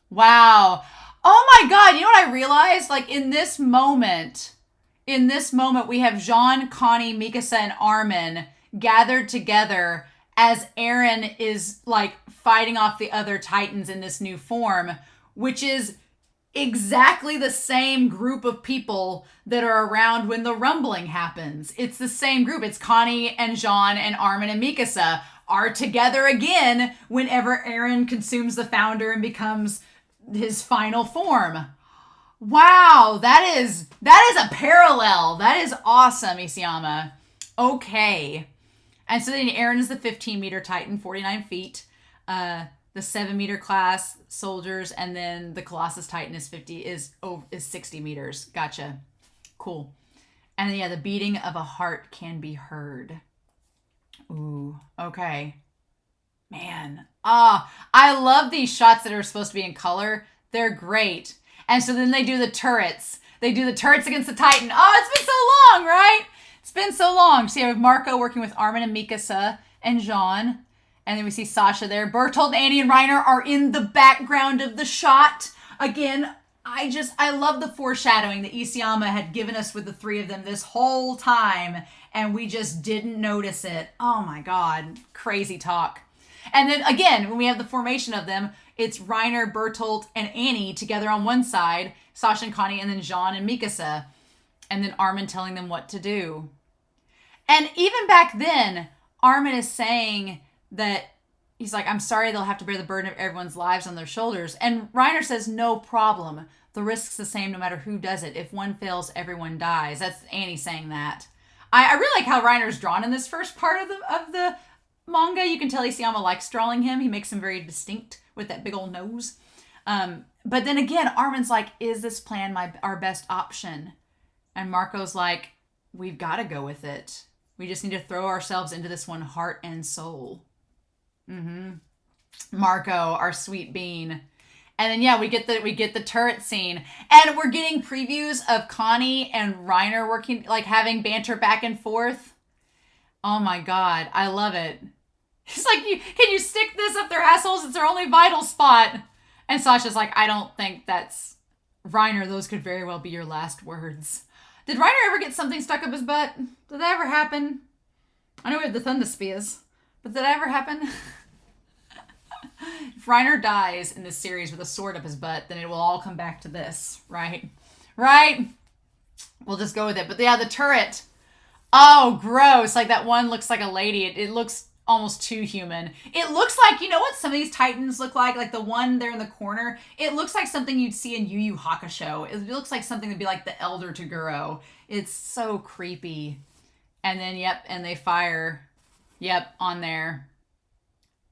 Wow. Oh my God, you know what I realized? Like in this moment, we have Jean, Connie, Mikasa, and Armin gathered together as Aaron is like fighting off the other Titans in this new form, which is exactly the same group of people that are around when the rumbling happens. It's the same group. It's Connie and Jean and Armin and Mikasa are together again whenever Aaron consumes the founder and becomes his final form. Wow, that is a parallel. That is awesome, Isayama. Okay. And so then Aaron is the 15-meter Titan, 49 feet. The 7-meter class soldiers, and then the Colossus Titan is 60 meters. Gotcha. Cool. And then, yeah, the beating of a heart can be heard. Ooh, okay. Man. I love these shots that are supposed to be in color. They're great. And so then they do the turrets. They do the turrets against the Titan. Oh, it's been so long, right? It's been so long. So you have Marco working with Armin and Mikasa and Jean. And then we see Sasha there. Bertolt, Annie, and Reiner are in the background of the shot. Again, I love the foreshadowing that Isayama had given us with the three of them this whole time. And we just didn't notice it. Oh my God. Crazy talk. And then again, when we have the formation of them, it's Reiner, Bertolt, and Annie together on one side, Sasha and Connie, and then Jean and Mikasa. And then Armin telling them what to do. And even back then, Armin is saying that he's like, I'm sorry they'll have to bear the burden of everyone's lives on their shoulders. And Reiner says, no problem. The risk's the same no matter who does it. If one fails, everyone dies. That's Annie saying that. I really like how Reiner's drawn in this first part of the manga. You can tell Isayama likes drawing him. He makes him very distinct with that big old nose. But then again, Armin's like, is this plan our best option? And Marco's like, we've got to go with it. We just need to throw ourselves into this one heart and soul. Mm-hmm. Marco, our sweet bean. And then, yeah, we get the turret scene. And we're getting previews of Connie and Reiner working, like having banter back and forth. Oh my God, I love it. He's like, can you stick this up their assholes? It's their only vital spot. And Sasha's like, I don't think that's... Reiner, those could very well be your last words. Did Reiner ever get something stuck up his butt? Did that ever happen? I know we have the Thunder Spears, but did that ever happen? If Reiner dies in this series with a sword up his butt, then it will all come back to this, right? Right? We'll just go with it. But yeah, the turret. Oh, gross. Like that one looks like a lady. It looks almost too human. It looks like, you know what some of these Titans look like? Like the one there in the corner. It looks like something you'd see in Yu Yu Hakusho. It looks like something that'd be like the Elder Toguro. It's so creepy. And then, yep, and they fire, yep, on there.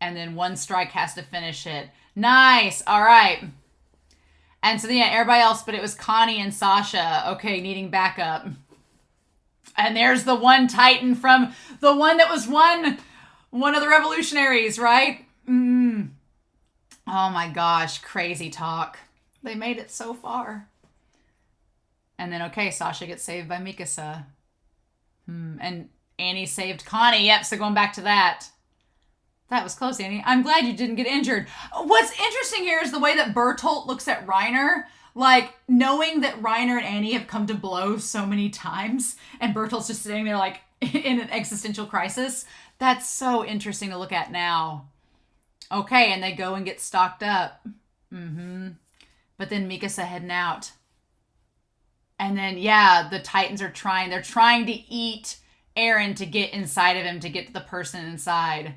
And then one strike has to finish it. Nice. All right. And so, yeah, everybody else, but it was Connie and Sasha. Okay, needing backup. And there's the one Titan from the one that was one of the revolutionaries, right? Oh my gosh, crazy talk. They made it so far. And then, okay, Sasha gets saved by Mikasa. And Annie saved Connie. Yep, so going back to that. That was close, Annie. I'm glad you didn't get injured. What's interesting here is the way that Bertolt looks at Reiner. Like, knowing that Reiner and Annie have come to blows so many times, and Bertolt's just sitting there, like, in an existential crisis. That's so interesting to look at now. Okay, and they go and get stocked up. But then Mikasa heading out. And then, yeah, the Titans are trying. They're trying to eat Eren to get inside of him, to get to the person inside.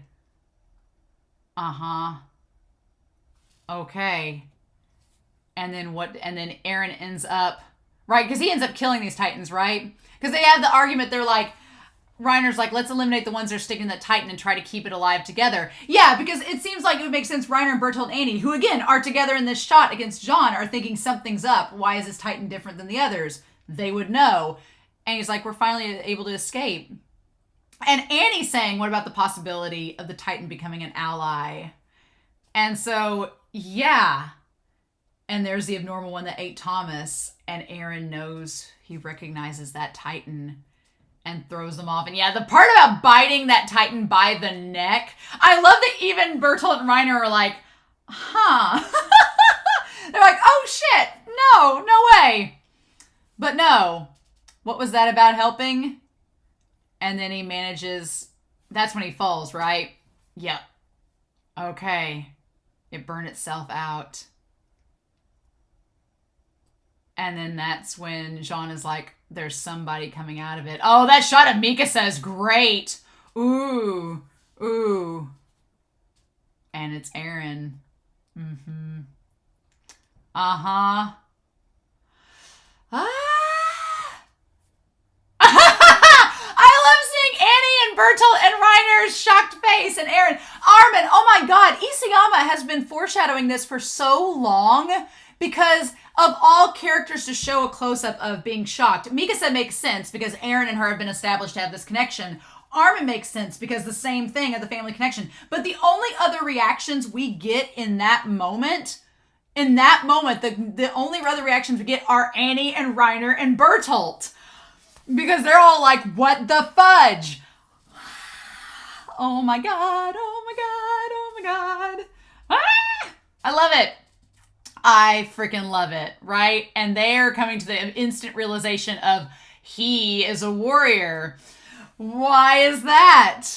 Okay. And then what? And then Eren ends up, right? Because he ends up killing these Titans, right? Because they have the argument. They're like, Reiner's like, let's eliminate the ones that are sticking to the Titan and try to keep it alive together. Yeah, because it seems like it would make sense Reiner and Bertolt and Annie, who again are together in this shot against Jean, are thinking something's up. Why is this Titan different than the others? They would know. And he's like, we're finally able to escape. And Annie's saying, what about the possibility of the Titan becoming an ally? And so, yeah. And there's the abnormal one that ate Thomas. And Eren knows, he recognizes that Titan and throws them off. And yeah, the part about biting that Titan by the neck. I love that even Bertolt and Reiner are like, huh. They're like, oh shit. No way. But no. What was that about helping? And then he manages, that's when he falls, right? Yep. Okay. It burned itself out. And then that's when Jean is like, there's somebody coming out of it. Oh, that shot of Mikasa is great. Ooh. And it's Eren. I love seeing Annie and Bertolt and Reiner's shocked face and Eren. Armin, oh my god, Isayama has been foreshadowing this for so long because of all characters to show a close-up of being shocked. Mikasa makes sense because Eren and her have been established to have this connection. Armin makes sense because the same thing of the family connection. But the only other reactions we get in that moment, the only other reactions we get are Annie and Reiner and Bertolt. Because they're all like, what the fudge? Oh my god, oh my god, oh my god. Ah! I love it. I freaking love it, right? And they're coming to the instant realization of he is a warrior. Why is that?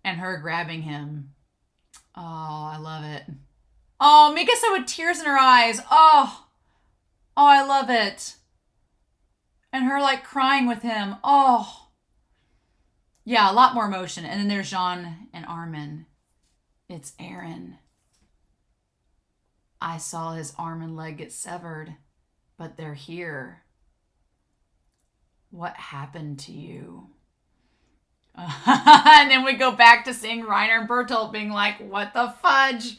And her grabbing him. Oh, I love it. Oh, Mikasa with tears in her eyes. Oh, I love it. And her like crying with him. Oh. Yeah, a lot more emotion. And then there's Jean and Armin. It's Eren. I saw his arm and leg get severed, but they're here. What happened to you? And then we go back to seeing Reiner and Bertolt being like, what the fudge?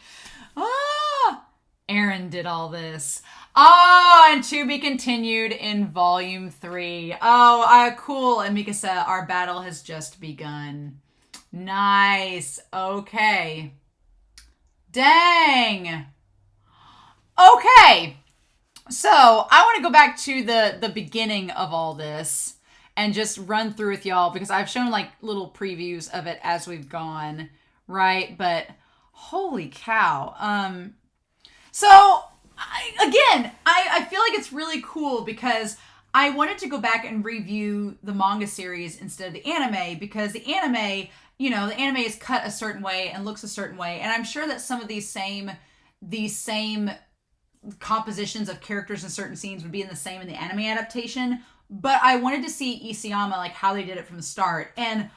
Eren did all this. And to be continued in volume 3. Cool. And Mikasa, our battle has just begun. Nice. Okay. Dang. Okay, so I want to go back to the beginning of all this and just run through with y'all because I've shown like little previews of it as we've gone, right? But holy cow. I feel like it's really cool because I wanted to go back and review the manga series instead of the anime because the anime, the anime is cut a certain way and looks a certain way. And I'm sure that some of these same compositions of characters in certain scenes would be in the same in the anime adaptation, but I wanted to see Isayama, like how they did it from the start. And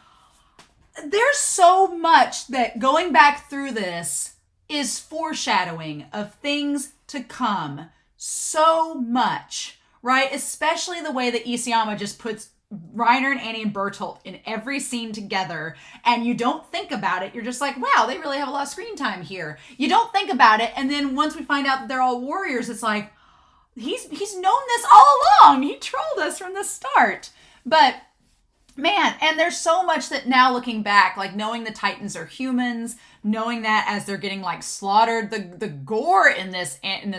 there's so much that going back through this is foreshadowing of things to come. So much, right? Especially the way that Isayama just puts Reiner and Annie and Bertolt in every scene together, and you don't think about it. You're just like, wow, they really have a lot of screen time here. You don't think about it, and then once we find out that they're all warriors, it's like, he's known this all along. He trolled us from the start. But man, and there's so much that now looking back, like knowing the Titans are humans, knowing that as they're getting like slaughtered, the gore in this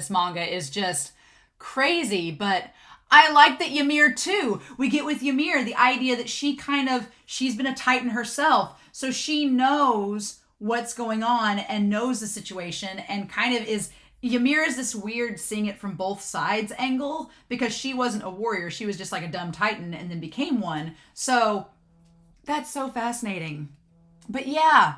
manga is just crazy. But I like that Ymir too. We get with Ymir the idea that she's been a Titan herself, so she knows what's going on and knows the situation, and kind of is. Ymir is this weird seeing it from both sides angle, because she wasn't a warrior. She was just like a dumb Titan and then became one. So that's so fascinating. But yeah,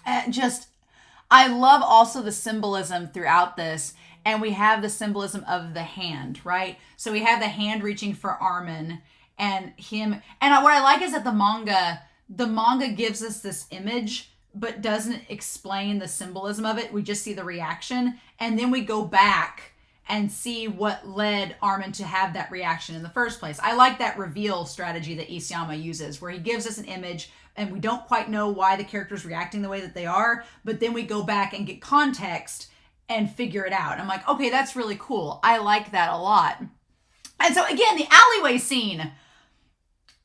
I love also the symbolism throughout this. And we have the symbolism of the hand, right? So we have the hand reaching for Armin and him. And what I like is that the manga gives us this image, but doesn't explain the symbolism of it. We just see the reaction. And then we go back and see what led Armin to have that reaction in the first place. I like that reveal strategy that Isayama uses, where he gives us an image and we don't quite know why the character's reacting the way that they are, but then we go back and get context and figure it out. And I'm like, okay, that's really cool. I like that a lot. And so again, the alleyway scene,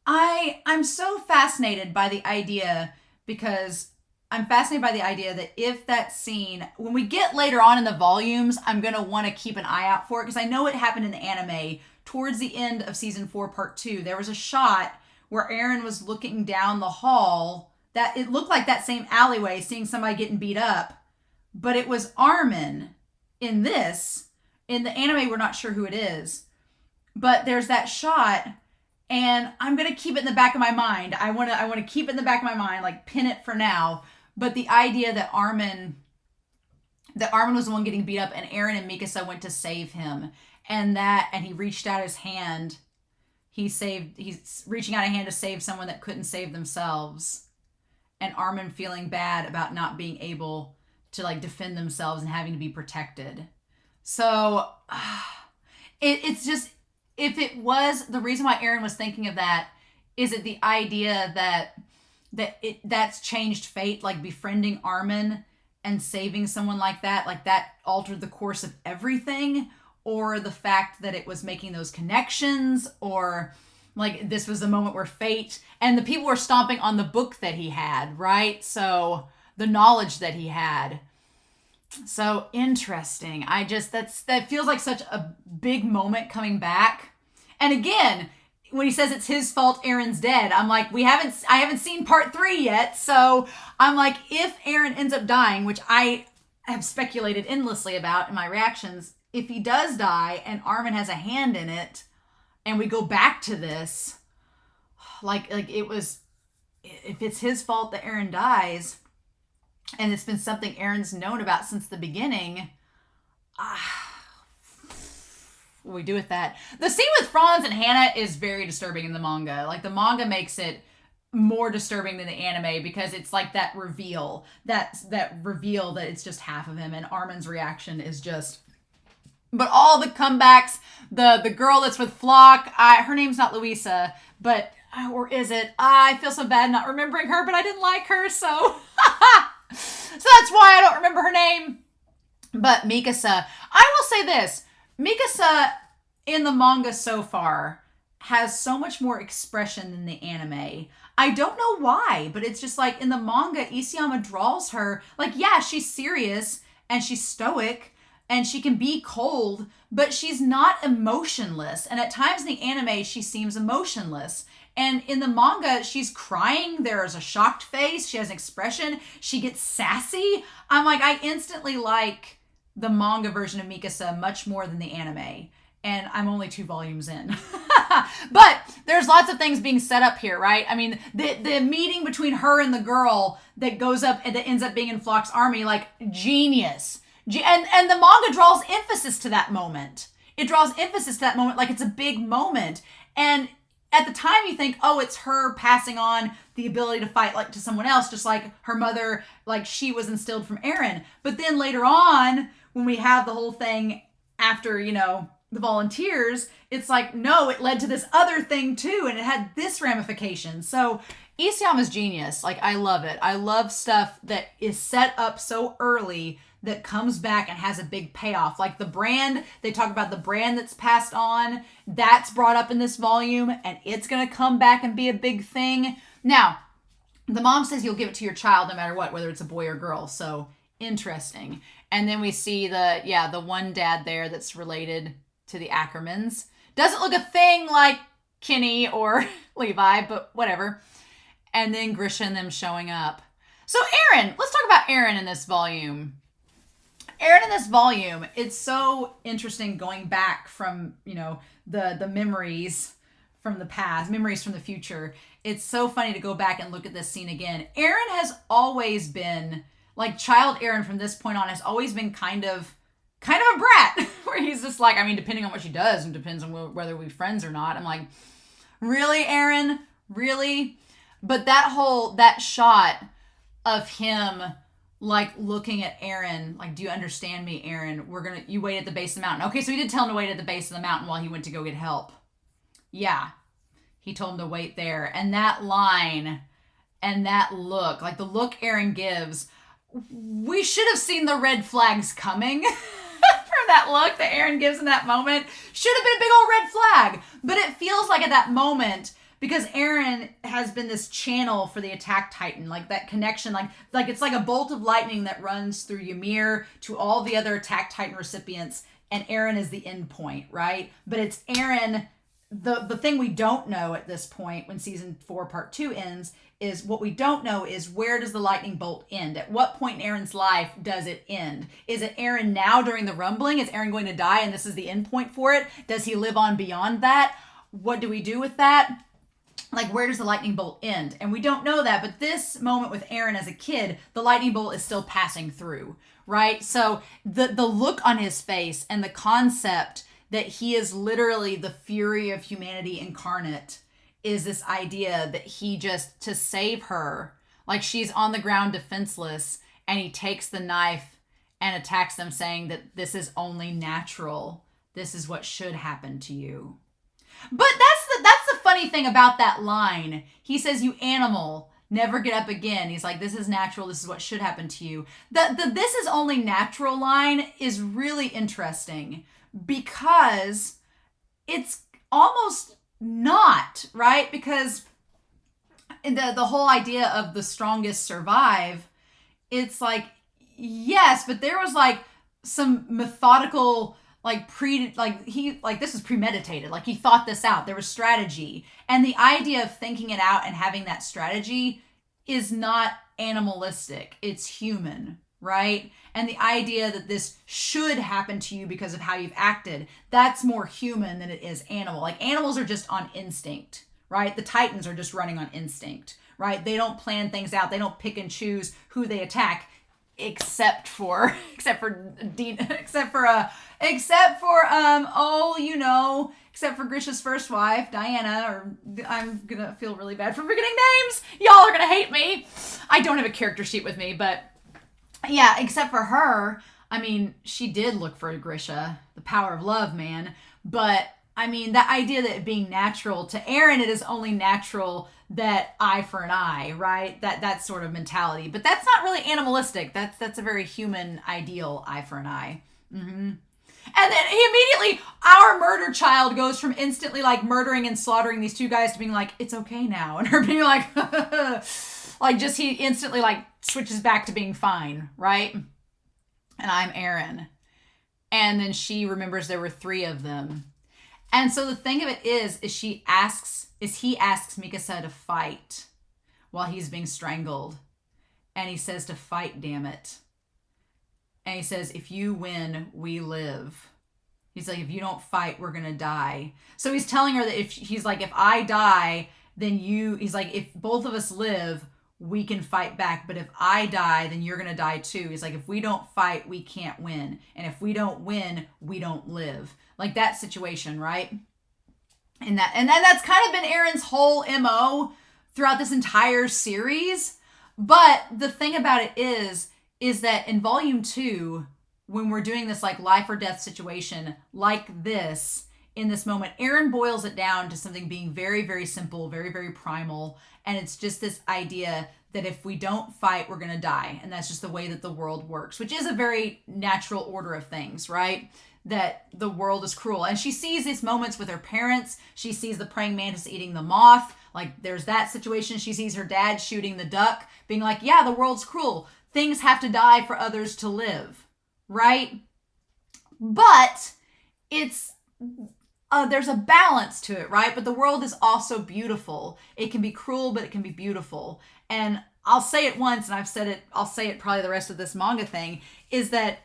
I'm so fascinated by the idea, because I'm fascinated by the idea that if that scene, when we get later on in the volumes, I'm going to want to keep an eye out for it, because I know it happened in the anime towards the end of season 4, part 2. There was a shot where Eren was looking down the hall that it looked like that same alleyway, seeing somebody getting beat up, but it was Armin in this. In the anime, we're not sure who it is, but there's that shot, and I'm going to keep it in the back of my mind. I want to keep it in the back of my mind, like pin it for now. But the idea that Armin was the one getting beat up, and Eren and Mikasa went to save him, and he reached out his hand. He's reaching out a hand to save someone that couldn't save themselves, and Armin feeling bad about not being able to like defend themselves and having to be protected. So it's just, if it was the reason why Eren was thinking of that, is it the idea that's changed fate, like befriending Armin and saving someone like that altered the course of everything, or the fact that it was making those connections, or like this was the moment where fate, and the people were stomping on the book that he had, right? So the knowledge that he had. So interesting. That feels like such a big moment coming back. And again, when he says it's his fault Eren's dead, I'm like, I haven't seen part 3 yet. So I'm like, if Eren ends up dying, which I have speculated endlessly about in my reactions, if he does die and Armin has a hand in it, and we go back to this, like it was, if it's his fault that Eren dies, and it's been something Eren's known about since the beginning, what do we do with that? The scene with Franz and Hannah is very disturbing in the manga. Like, the manga makes it more disturbing than the anime, because it's like that reveal that it's just half of him, and Armin's reaction is just... But all the comebacks, the girl that's with Flock, her name's not Louisa, but, or is it? I feel so bad not remembering her, but I didn't like her, so... So that's why I don't remember her name. But Mikasa, I will say this. Mikasa in the manga so far has so much more expression than the anime. I don't know why, but it's just like in the manga, Isayama draws her, like, yeah, she's serious and she's stoic and she can be cold, but she's not emotionless. And at times in the anime, she seems emotionless. And in the manga, she's crying. There's a shocked face. She has an expression. She gets sassy. I'm like, I instantly like the manga version of Mikasa much more than the anime. And I'm only 2 volumes in. But there's lots of things being set up here, right? I mean, the meeting between her and the girl that goes up and that ends up being in Flock's army, like, genius. And the manga draws emphasis to that moment. It draws emphasis to that moment like it's a big moment. And at the time you think, oh, it's her passing on the ability to fight like to someone else, just like her mother, like she was instilled from Eren. But then later on, when we have the whole thing after, the volunteers, it's like, no, it led to this other thing too, and it had this ramification. So Isayama's genius. Like, I love it. I love stuff that is set up so early that comes back and has a big payoff. Like the brand, they talk about the brand that's passed on. That's brought up in this volume, and it's going to come back and be a big thing. Now, the mom says you'll give it to your child no matter what, whether it's a boy or girl. So interesting. And then we see the one dad there that's related to the Ackermans. Doesn't look a thing like Kenny or Levi, but whatever. And then Grisha and them showing up. So Aaron, let's talk about Aaron in this volume. Aaron in this volume, it's so interesting going back from, the memories from the past, memories from the future. It's so funny to go back and look at this scene again. Aaron has always been, like child Aaron from this point on, has always been kind of a brat, where he's just like, depending on what she does, and depends on whether we're friends or not. I'm like, really, Aaron? Really? But that shot of him, like, looking at Aaron, like, do you understand me, Aaron? You wait at the base of the mountain. Okay, so he did tell him to wait at the base of the mountain while he went to go get help. Yeah, he told him to wait there. And that line and that look, like the look Aaron gives, we should have seen the red flags coming from that look that Aaron gives in that moment. Should have been a big old red flag. But it feels like at that moment, because Aaron has been this channel for the Attack Titan, like that connection, like it's like a bolt of lightning that runs through Ymir to all the other Attack Titan recipients, and Aaron is the end point, right? But it's Aaron, the thing we don't know at this point when season 4 part 2 ends, is what we don't know is where does the lightning bolt end? At what point in Aaron's life does it end? Is it Aaron now during the rumbling? Is Aaron going to die and this is the end point for it? Does he live on beyond that? What do we do with that? Like, where does the lightning bolt end? And we don't know that, but this moment with Aaron as a kid, the lightning bolt is still passing through, right? So the look on his face and the concept that he is literally the fury of humanity incarnate is this idea that he just, to save her, like she's on the ground defenseless, and he takes the knife and attacks them, saying that this is only natural. This is what should happen to you. But that's the funny thing about that line. He says, you animal, never get up again. He's like, this is natural. This is what should happen to you. The this is only natural line is really interesting because it's almost not, right? Because the whole idea of the strongest survive, it's like, yes, but there was like some methodical, this is premeditated. Like he thought this out. There was strategy. And the idea of thinking it out and having that strategy is not animalistic. It's human, right? And the idea that this should happen to you because of how you've acted, that's more human than it is animal. Like animals are just on instinct, right? The Titans are just running on instinct, right? They don't plan things out. They don't pick and choose who they attack, except for Grisha's first wife, Diana, or I'm gonna feel really bad for forgetting names. Y'all are gonna hate me. I don't have a character sheet with me, but yeah, except for her, I mean, she did look for Grisha, the power of love, man. But I mean, the idea that it being natural to Aaron, it is only natural that eye for an eye, right? That sort of mentality. But that's not really animalistic. That's a very human ideal, eye for an eye. Mm-hmm. And then he immediately, our murder child goes from instantly like murdering and slaughtering these two guys to being like, it's okay now. And her being like, like just he instantly like switches back to being fine, right? And I'm Aaron. And then she remembers there were 3 of them. And so the thing of it is he asks Mikasa to fight while he's being strangled. And he says to fight, damn it. And he says, if you win, we live. He's like, if you don't fight, we're going to die. So he's telling her that if I die, then he's like, if both of us live, we can fight back. But if I die, then you're going to die too. He's like, if we don't fight, we can't win. And if we don't win, we don't live. Like that situation, right? And that's kind of been Aaron's whole MO throughout this entire series. But the thing about it is that in volume 2, when we're doing this like life or death situation like this, in this moment, Aaron boils it down to something being very, very simple, very, very primal. And it's just this idea that if we don't fight, we're going to die. And that's just the way that the world works, which is a very natural order of things, right? That the world is cruel. And she sees these moments with her parents. She sees the praying mantis eating the moth. Like there's that situation. She sees her dad shooting the duck, being like, yeah, the world's cruel. Things have to die for others to live, right? But it's... there's a balance to it, right? But the world is also beautiful. It can be cruel, but it can be beautiful. And I'll say it once, and I'll say it probably the rest of this manga thing, is that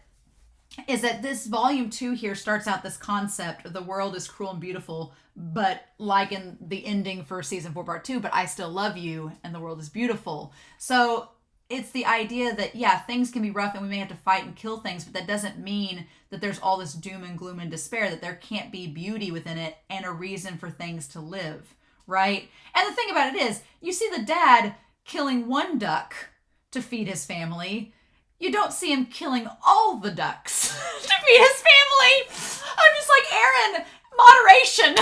this volume 2 here starts out this concept of the world is cruel and beautiful, but like in the ending for season 4 part 2, but I still love you and the world is beautiful. So it's the idea that, yeah, things can be rough and we may have to fight and kill things, but that doesn't mean that there's all this doom and gloom and despair, that there can't be beauty within it and a reason for things to live, right? And the thing about it is, you see the dad killing one duck to feed his family. You don't see him killing all the ducks to feed his family. I'm just like, Aaron, moderation.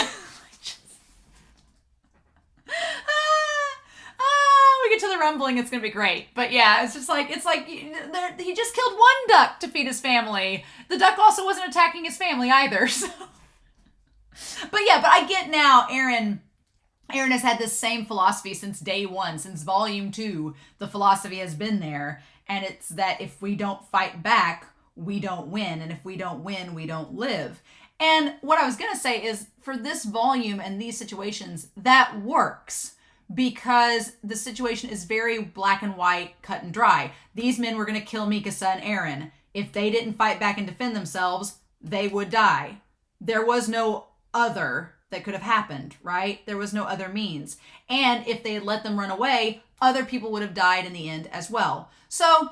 We get to the rumbling, it's gonna be great. But yeah, it's like he just killed one duck to feed his family. The duck also wasn't attacking his family either. So. But I get now, Aaron has had this same philosophy since day one, since volume 2. The philosophy has been there, and it's that if we don't fight back, we don't win, and if we don't win, we don't live. And what I was gonna say is, for this volume and these situations, that works. Because the situation is very black and white, cut and dry. These men were going to kill Mikasa and Aaron. If they didn't fight back and defend themselves, they would die. There was no other that could have happened, right? There was no other means. And if they had let them run away, other people would have died in the end as well. So,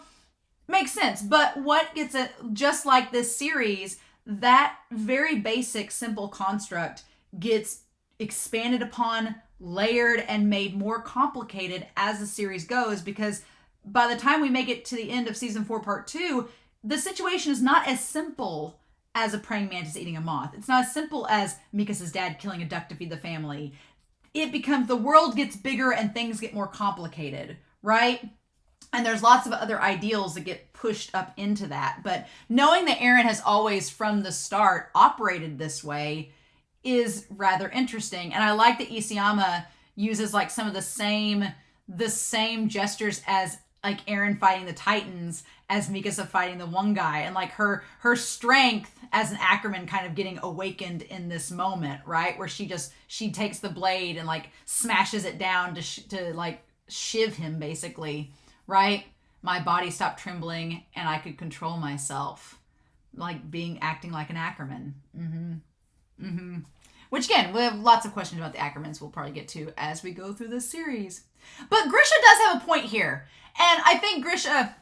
makes sense. But what gets it, just like this series, that very basic, simple construct gets expanded upon, layered, and made more complicated as the series goes, because by the time we make it to the end of season 4 part 2, the situation is not as simple as a praying mantis eating a moth. It's not as simple as Mikasa's dad killing a duck to feed the family. It becomes, the world gets bigger and things get more complicated, right? And there's lots of other ideals that get pushed up into that. But knowing that Aaron has always from the start operated this way is rather interesting. And I like that Isayama uses like some of the same gestures as like Aaron fighting the Titans, as Mikasa fighting the one guy, and like her strength as an Ackerman kind of getting awakened in this moment, right? Where she takes the blade and like smashes it down to like shiv him basically, right? My body stopped trembling and I could control myself, like acting like an Ackerman. Which again, we have lots of questions about the Ackermans we'll probably get to as we go through this series. But Grisha does have a point here. And I think Grisha,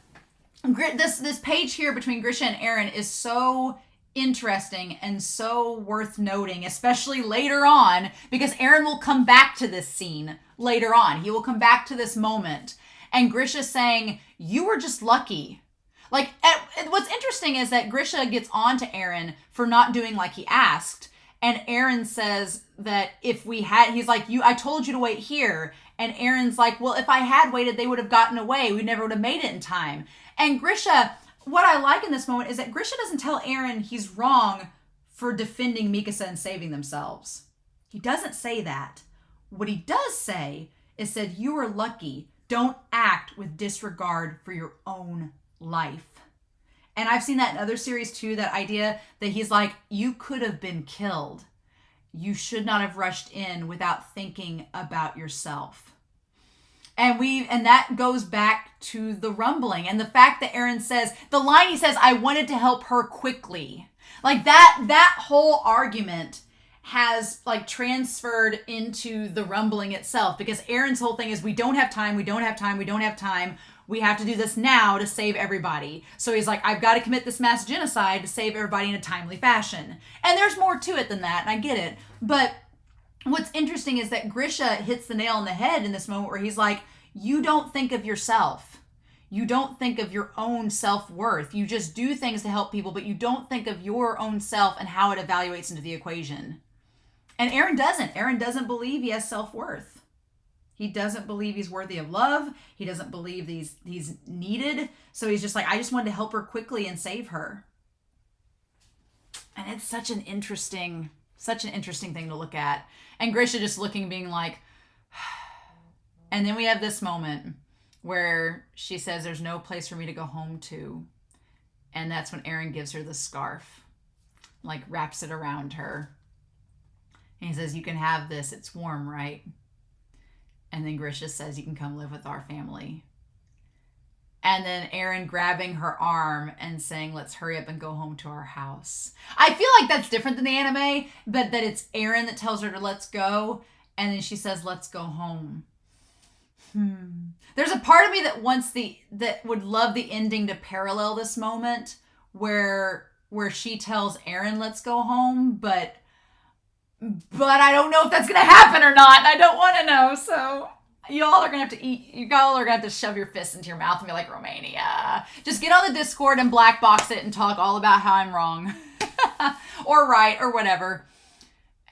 this page here between Grisha and Aaron is so interesting and so worth noting, especially later on, because Aaron will come back to this scene later on. He will come back to this moment. And Grisha saying, you were just lucky. Like, what's interesting is that Grisha gets on to Aaron for not doing like he asked. And Aaron says that if we had, he's like, I told you to wait here. And Aaron's like, well, if I had waited, they would have gotten away. We never would have made it in time. And Grisha, what I like in this moment is that Grisha doesn't tell Aaron he's wrong for defending Mikasa and saving themselves. He doesn't say that. What he does say is said, you are lucky. Don't act with disregard for your own life. And I've seen that in other series too, that idea that he's like, you could have been killed. You should not have rushed in without thinking about yourself. And that goes back to the rumbling and the fact that Aaron says, the line he says, I wanted to help her quickly. Like that whole argument has like transferred into the rumbling itself, because Aaron's whole thing is we don't have time. We have to do this now to save everybody. So he's like, I've got to commit this mass genocide to save everybody in a timely fashion. And there's more to it than that, and I get it. But what's interesting is that Grisha hits the nail on the head in this moment where he's like, you don't think of yourself. you don't think of your own self-worth. You just do things to help people, but you don't think of your own self and how it evaluates into the equation. And Aaron doesn't. Aaron doesn't believe he has self-worth. He doesn't believe he's worthy of love. He doesn't believe he's needed. So he's just like, I just wanted to help her quickly and save her. And it's such an interesting thing to look at. And Grisha just looking, being like, and then we have this moment where she says, there's no place for me to go home to. And that's when Aaron gives her the scarf, like wraps it around her. And he says, you can have this. It's warm, right? And then Grisha says, you can come live with our family. And then Aaron grabbing her arm and saying, let's hurry up and go home to our house. I feel like that's different than the anime, but that it's Aaron that tells her to let's go. And then she says, let's go home. There's a part of me that would love the ending to parallel this moment where she tells Aaron, let's go home, but I don't know if that's going to happen or not. I don't want to know. So y'all are going to have to shove your fists into your mouth and be like, Romania. Just get on the Discord and black box it and talk all about how I'm wrong or right or whatever.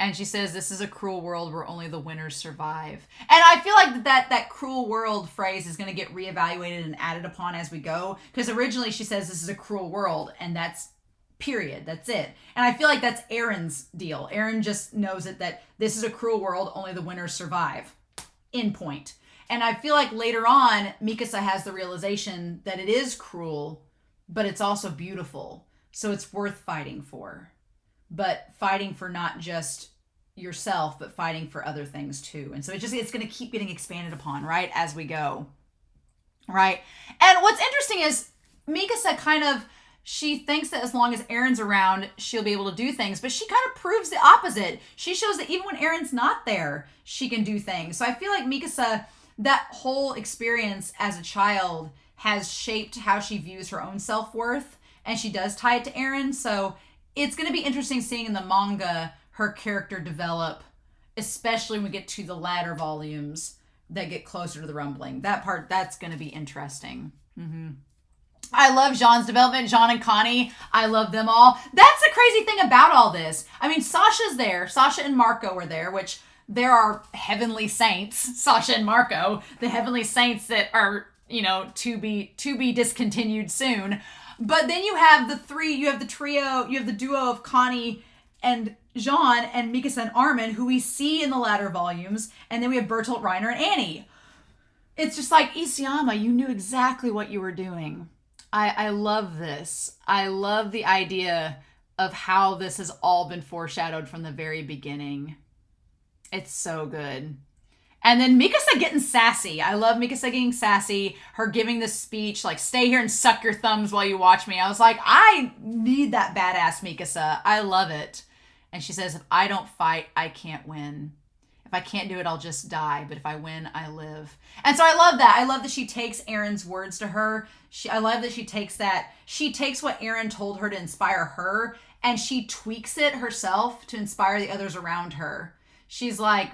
And she says, this is a cruel world where only the winners survive. And I feel like that cruel world phrase is going to get reevaluated and added upon as we go. Because originally she says this is a cruel world, and that's period. That's it. And I feel like that's Aaron's deal. Aaron just knows that this is a cruel world, only the winners survive. End point. And I feel like later on, Mikasa has the realization that it is cruel, but it's also beautiful. So it's worth fighting for. But fighting for not just yourself, but fighting for other things too. And so it's going to keep getting expanded upon, right, as we go. Right? And what's interesting is Mikasa she thinks that as long as Aaron's around, she'll be able to do things. But she kind of proves the opposite. She shows that even when Aaron's not there, she can do things. So I feel like Mikasa, that whole experience as a child has shaped how she views her own self-worth. And she does tie it to Aaron. So it's going to be interesting seeing in the manga her character develop, especially when we get to the latter volumes that get closer to the rumbling. That's going to be interesting. I love Jean's development. Jean and Connie, I love them all. That's the crazy thing about all this. I mean, Sasha's there. Sasha and Marco are there, which there are heavenly saints. Sasha and Marco, the heavenly saints that are, to be discontinued soon. But then you have the trio, you have the duo of Connie and Jean and Mikasa and Armin, who we see in the latter volumes. And then we have Bertolt, Reiner, and Annie. It's just like, Isayama, you knew exactly what you were doing. I love this. I love the idea of how this has all been foreshadowed from the very beginning. It's so good. And then Mikasa getting sassy. I love Mikasa getting sassy. Her giving this speech, like, stay here and suck your thumbs while you watch me. I was like, I need that badass Mikasa. I love it. And she says, if I don't fight, I can't win. If I can't do it, I'll just die. But if I win, I live. And so I love that. I love that she takes Aaron's words to her. I love that she takes what Aaron told her to inspire her, and she tweaks it herself to inspire the others around her. She's like,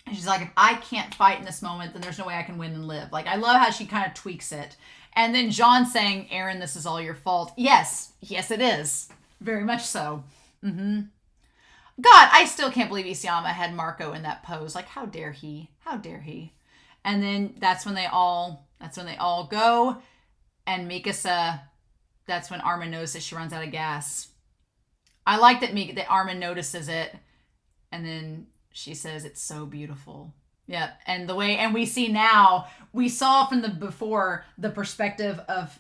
if I can't fight in this moment, then there's no way I can win and live. Like, I love how she kind of tweaks it. And then John saying, Aaron, this is all your fault. Yes, it is. Very much so. God, I still can't believe Isayama had Marco in that pose. Like, how dare he? How dare he? And then that's when they all go. And Mikasa, that's when Armin notices she runs out of gas. I like that Armin notices it. And then she says, it's so beautiful. Yeah. And we saw from before the perspective of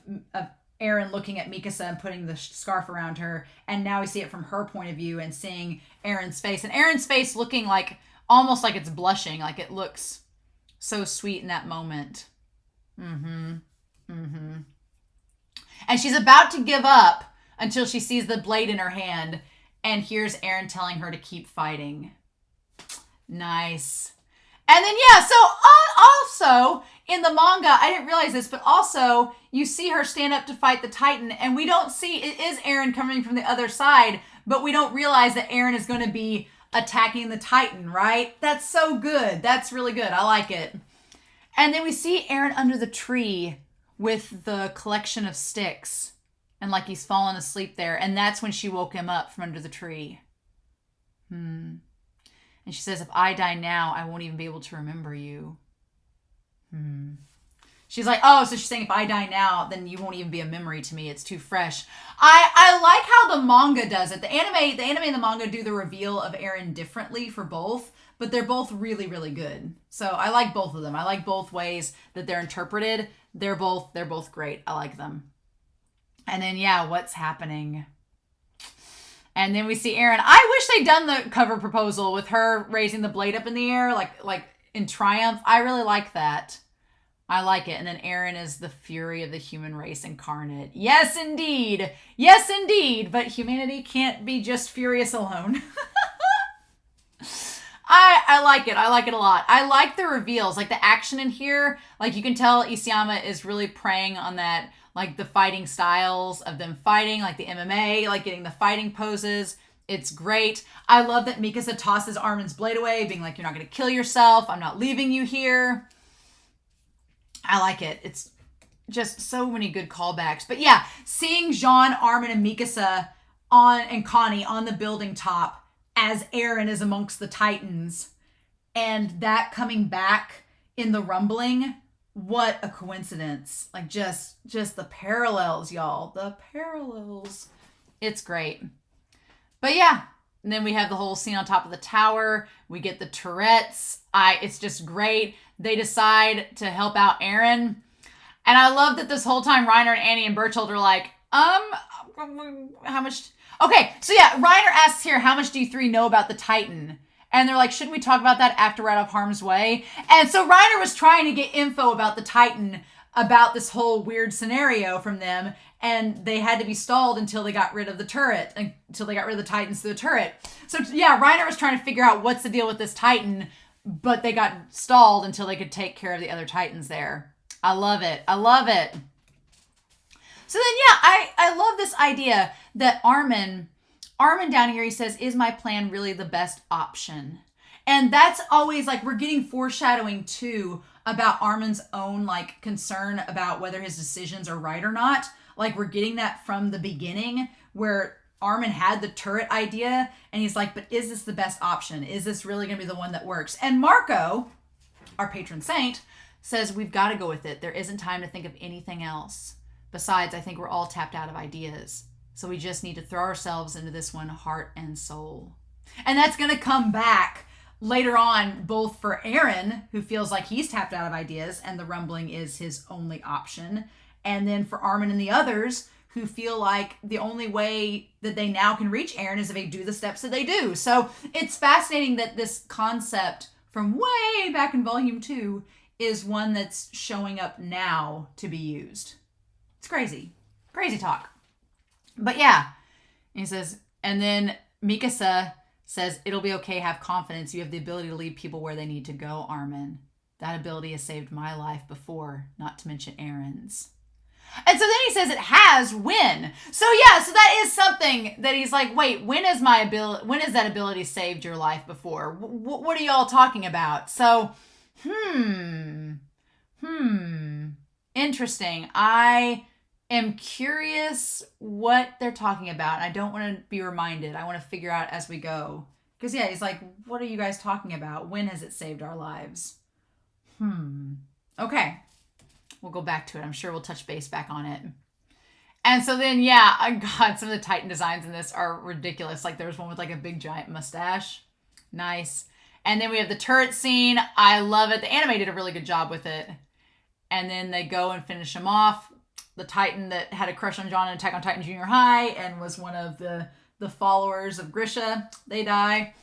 Aaron looking at Mikasa and putting the scarf around her. And now we see it from her point of view and seeing Aaron's face. And Aaron's face looking like, almost like it's blushing. Like it looks so sweet in that moment. And she's about to give up until she sees the blade in her hand and hears Aaron telling her to keep fighting. Nice. And then, so also in the manga, I didn't realize this, but also you see her stand up to fight the Titan, and we don't see, it is Aaron coming from the other side, but we don't realize that Aaron is going to be attacking the Titan, right? That's so good. That's really good. I like it. And then we see Aaron under the tree with the collection of sticks and like he's fallen asleep there. And that's when she woke him up from under the tree. And she says, if I die now, I won't even be able to remember you. She's like, oh, so she's saying if I die now, then you won't even be a memory to me. It's too fresh. I like how the manga does it. The anime and the manga do the reveal of Eren differently for both, but they're both really, really good. So I like both of them. I like both ways that they're interpreted. They're both great. I like them. And then, yeah, what's happening? And then we see Eren. I wish they'd done the cover proposal with her raising the blade up in the air, like in triumph. I really like that. I like it. And then Eren is the fury of the human race incarnate. Yes, indeed. Yes, indeed. But humanity can't be just furious alone. I like it. I like it a lot. I like the reveals. Like the action in here. Like you can tell Isayama is really preying on that. Like the fighting styles of them fighting. Like the MMA. Like getting the fighting poses. It's great. I love that Mikasa tosses Armin's blade away. Being like, you're not going to kill yourself. I'm not leaving you here. I like it. It's just so many good callbacks. But yeah, seeing Jean, Armin, and Mikasa and Connie on the building top as Eren is amongst the Titans, and that coming back in the rumbling, what a coincidence. Like just the parallels, y'all. The parallels. It's great. But yeah, and then we have the whole scene on top of the tower. We get the turrets. It's just great. They decide to help out Eren. And I love that this whole time Reiner and Annie and Bertold are like, how much? Okay, so yeah, Reiner asks here, how much do you three know about the Titan? And they're like, shouldn't we talk about that after we're out of harm's way? And so Reiner was trying to get info about the Titan, about this whole weird scenario from them. And they had to be stalled until they got rid of the turret, until they got rid of the Titans through the turret. So yeah, Reiner was trying to figure out what's the deal with this Titan, but they got stalled until they could take care of the other Titans there. I love it. I love it. So then, yeah, I love this idea that Armin down here, he says, is my plan really the best option? And that's always like, we're getting foreshadowing too about Armin's own like concern about whether his decisions are right or not. Like we're getting that from the beginning where Armin had the turret idea and he's like, but is this the best option? Is this really going to be the one that works? And Marco, our patron saint, says we've got to go with it. There isn't time to think of anything else. Besides, I think we're all tapped out of ideas. So we just need to throw ourselves into this one heart and soul. And that's going to come back later on, both for Eren, who feels like he's tapped out of ideas and the rumbling is his only option. And then for Armin and the others who feel like the only way that they now can reach Eren is if they do the steps that they do. So it's fascinating that this concept from way back in Volume 2 is one that's showing up now to be used. It's crazy. Crazy talk. But yeah, he says, and then Mikasa says, it'll be okay, have confidence. You have the ability to lead people where they need to go, Armin. That ability has saved my life before, not to mention Eren's. And so then he says it has when. So yeah, so that is something that he's like, wait, when has that ability saved your life before? What are y'all talking about? So, interesting. I am curious what they're talking about. I don't want to be reminded. I want to figure out as we go. Because yeah, he's like, what are you guys talking about? When has it saved our lives? Okay. We'll go back to it. I'm sure we'll touch base back on it. And so then, yeah, God, some of the Titan designs in this are ridiculous. Like there's one with like a big giant mustache. Nice. And then we have the turret scene. I love it. The anime did a really good job with it. And then they go and finish him off. The Titan that had a crush on John in Attack on Titan Junior High and was one of the followers of Grisha, they die.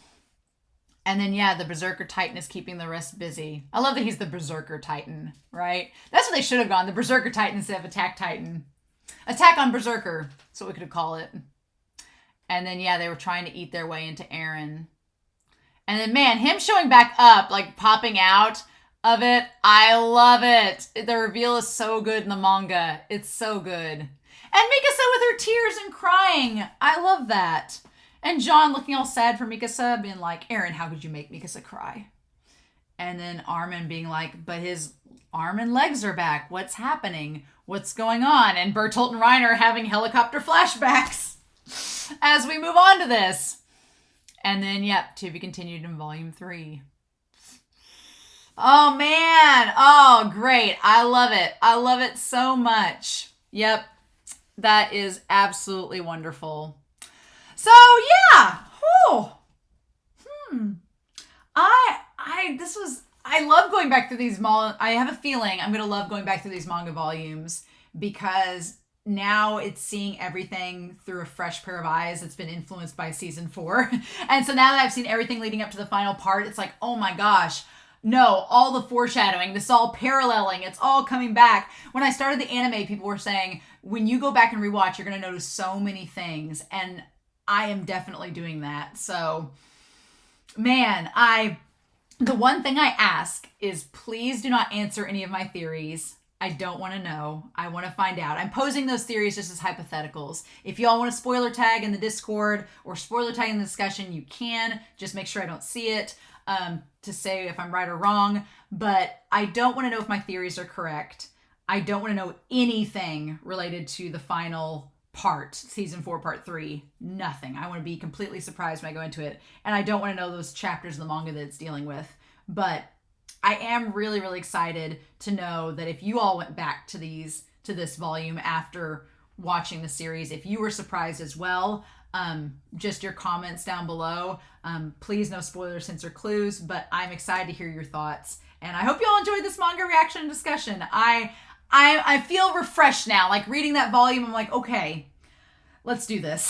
And then, yeah, the Berserker Titan is keeping the rest busy. I love that he's the Berserker Titan, right? That's what they should have gone. The Berserker Titan instead of Attack Titan. Attack on Berserker. That's what we could call it. And then, yeah, they were trying to eat their way into Eren. And then, man, him showing back up, like popping out of it. I love it. The reveal is so good in the manga. It's so good. And Mikasa with her tears and crying. I love that. And John looking all sad for Mikasa, being like, Eren, how could you make Mikasa cry? And then Armin being like, but his arm and legs are back. What's happening? what's going on? And Bertolt and Reiner are having helicopter flashbacks as we move on to this. And then, yep, to be continued in volume 3. Oh, man. Oh, great. I love it. I love it so much. Yep. That is absolutely wonderful. So, yeah. Whew. I love going back through these I have a feeling I'm going to love going back through these manga volumes because now it's seeing everything through a fresh pair of eyes that's been influenced by season 4. And so now that I've seen everything leading up to the final part, it's like, oh my gosh, no, all the foreshadowing, this all paralleling, it's all coming back. When I started the anime, people were saying, when you go back and rewatch, you're going to notice so many things. And I am definitely doing that. So, man, the one thing I ask is please do not answer any of my theories. I don't want to know. I want to find out. I'm posing those theories just as hypotheticals. If y'all want to spoiler tag in the Discord or spoiler tag in the discussion, you can. Just make sure I don't see it to say if I'm right or wrong. But I don't want to know if my theories are correct. I don't want to know anything related to the final part, season 4, part 3. Nothing. I want to be completely surprised when I go into it. And I don't want to know those chapters of the manga that it's dealing with. But I am really, really excited to know that if you all went back to this volume after watching the series, if you were surprised as well, just your comments down below. Please no spoilers, hints, or clues, but I'm excited to hear your thoughts. And I hope you all enjoyed this manga reaction and discussion. I feel refreshed now. Like reading that volume, I'm like, okay, let's do this.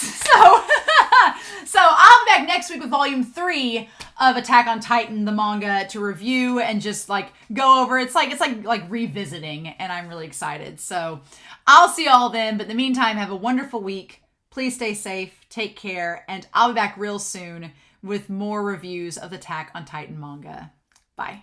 So I'll be back next week with volume 3 of Attack on Titan, the manga, to review and just like go over. It's like revisiting, and I'm really excited. So I'll see you all then. But in the meantime, have a wonderful week. Please stay safe, take care, and I'll be back real soon with more reviews of the Attack on Titan manga. Bye.